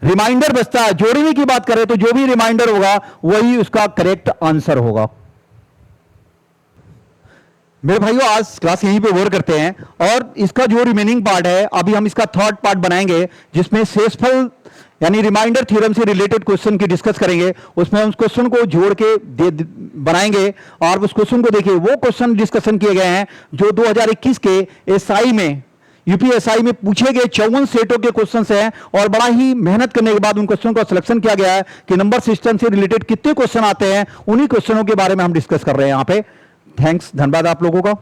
रिमाइंडर बचता है, जोड़ने की बात करें तो जो भी रिमाइंडर होगा वही उसका करेक्ट आंसर होगा। मेरे भाइयों आज क्लास यहीं पे ओवर करते हैं, और इसका जो रिमेनिंग पार्ट है अभी हम इसका थर्ड पार्ट बनाएंगे जिसमें शेषफल यानी रिमाइंडर थ्योरम से रिलेटेड क्वेश्चन की डिस्कस करेंगे। उसमें हम उस क्वेश्चन को जोड़ के बनाएंगे, और उस क्वेश्चन को देखिए वो क्वेश्चन डिस्कशन किए गए हैं जो 2021 के एसआई में यूपीएसआई में पूछे गए 54 सेटों के क्वेश्चंस हैं, और बड़ा ही मेहनत करने के बाद उन क्वेश्चन का सिलेक्शन किया गया है कि नंबर सिस्टम से रिलेटेड कितने क्वेश्चन आते हैं, उन्हीं क्वेश्चनों के बारे में हम डिस्कस कर रहे हैं यहाँ पे। थैंक्स, धन्यवाद आप लोगों का।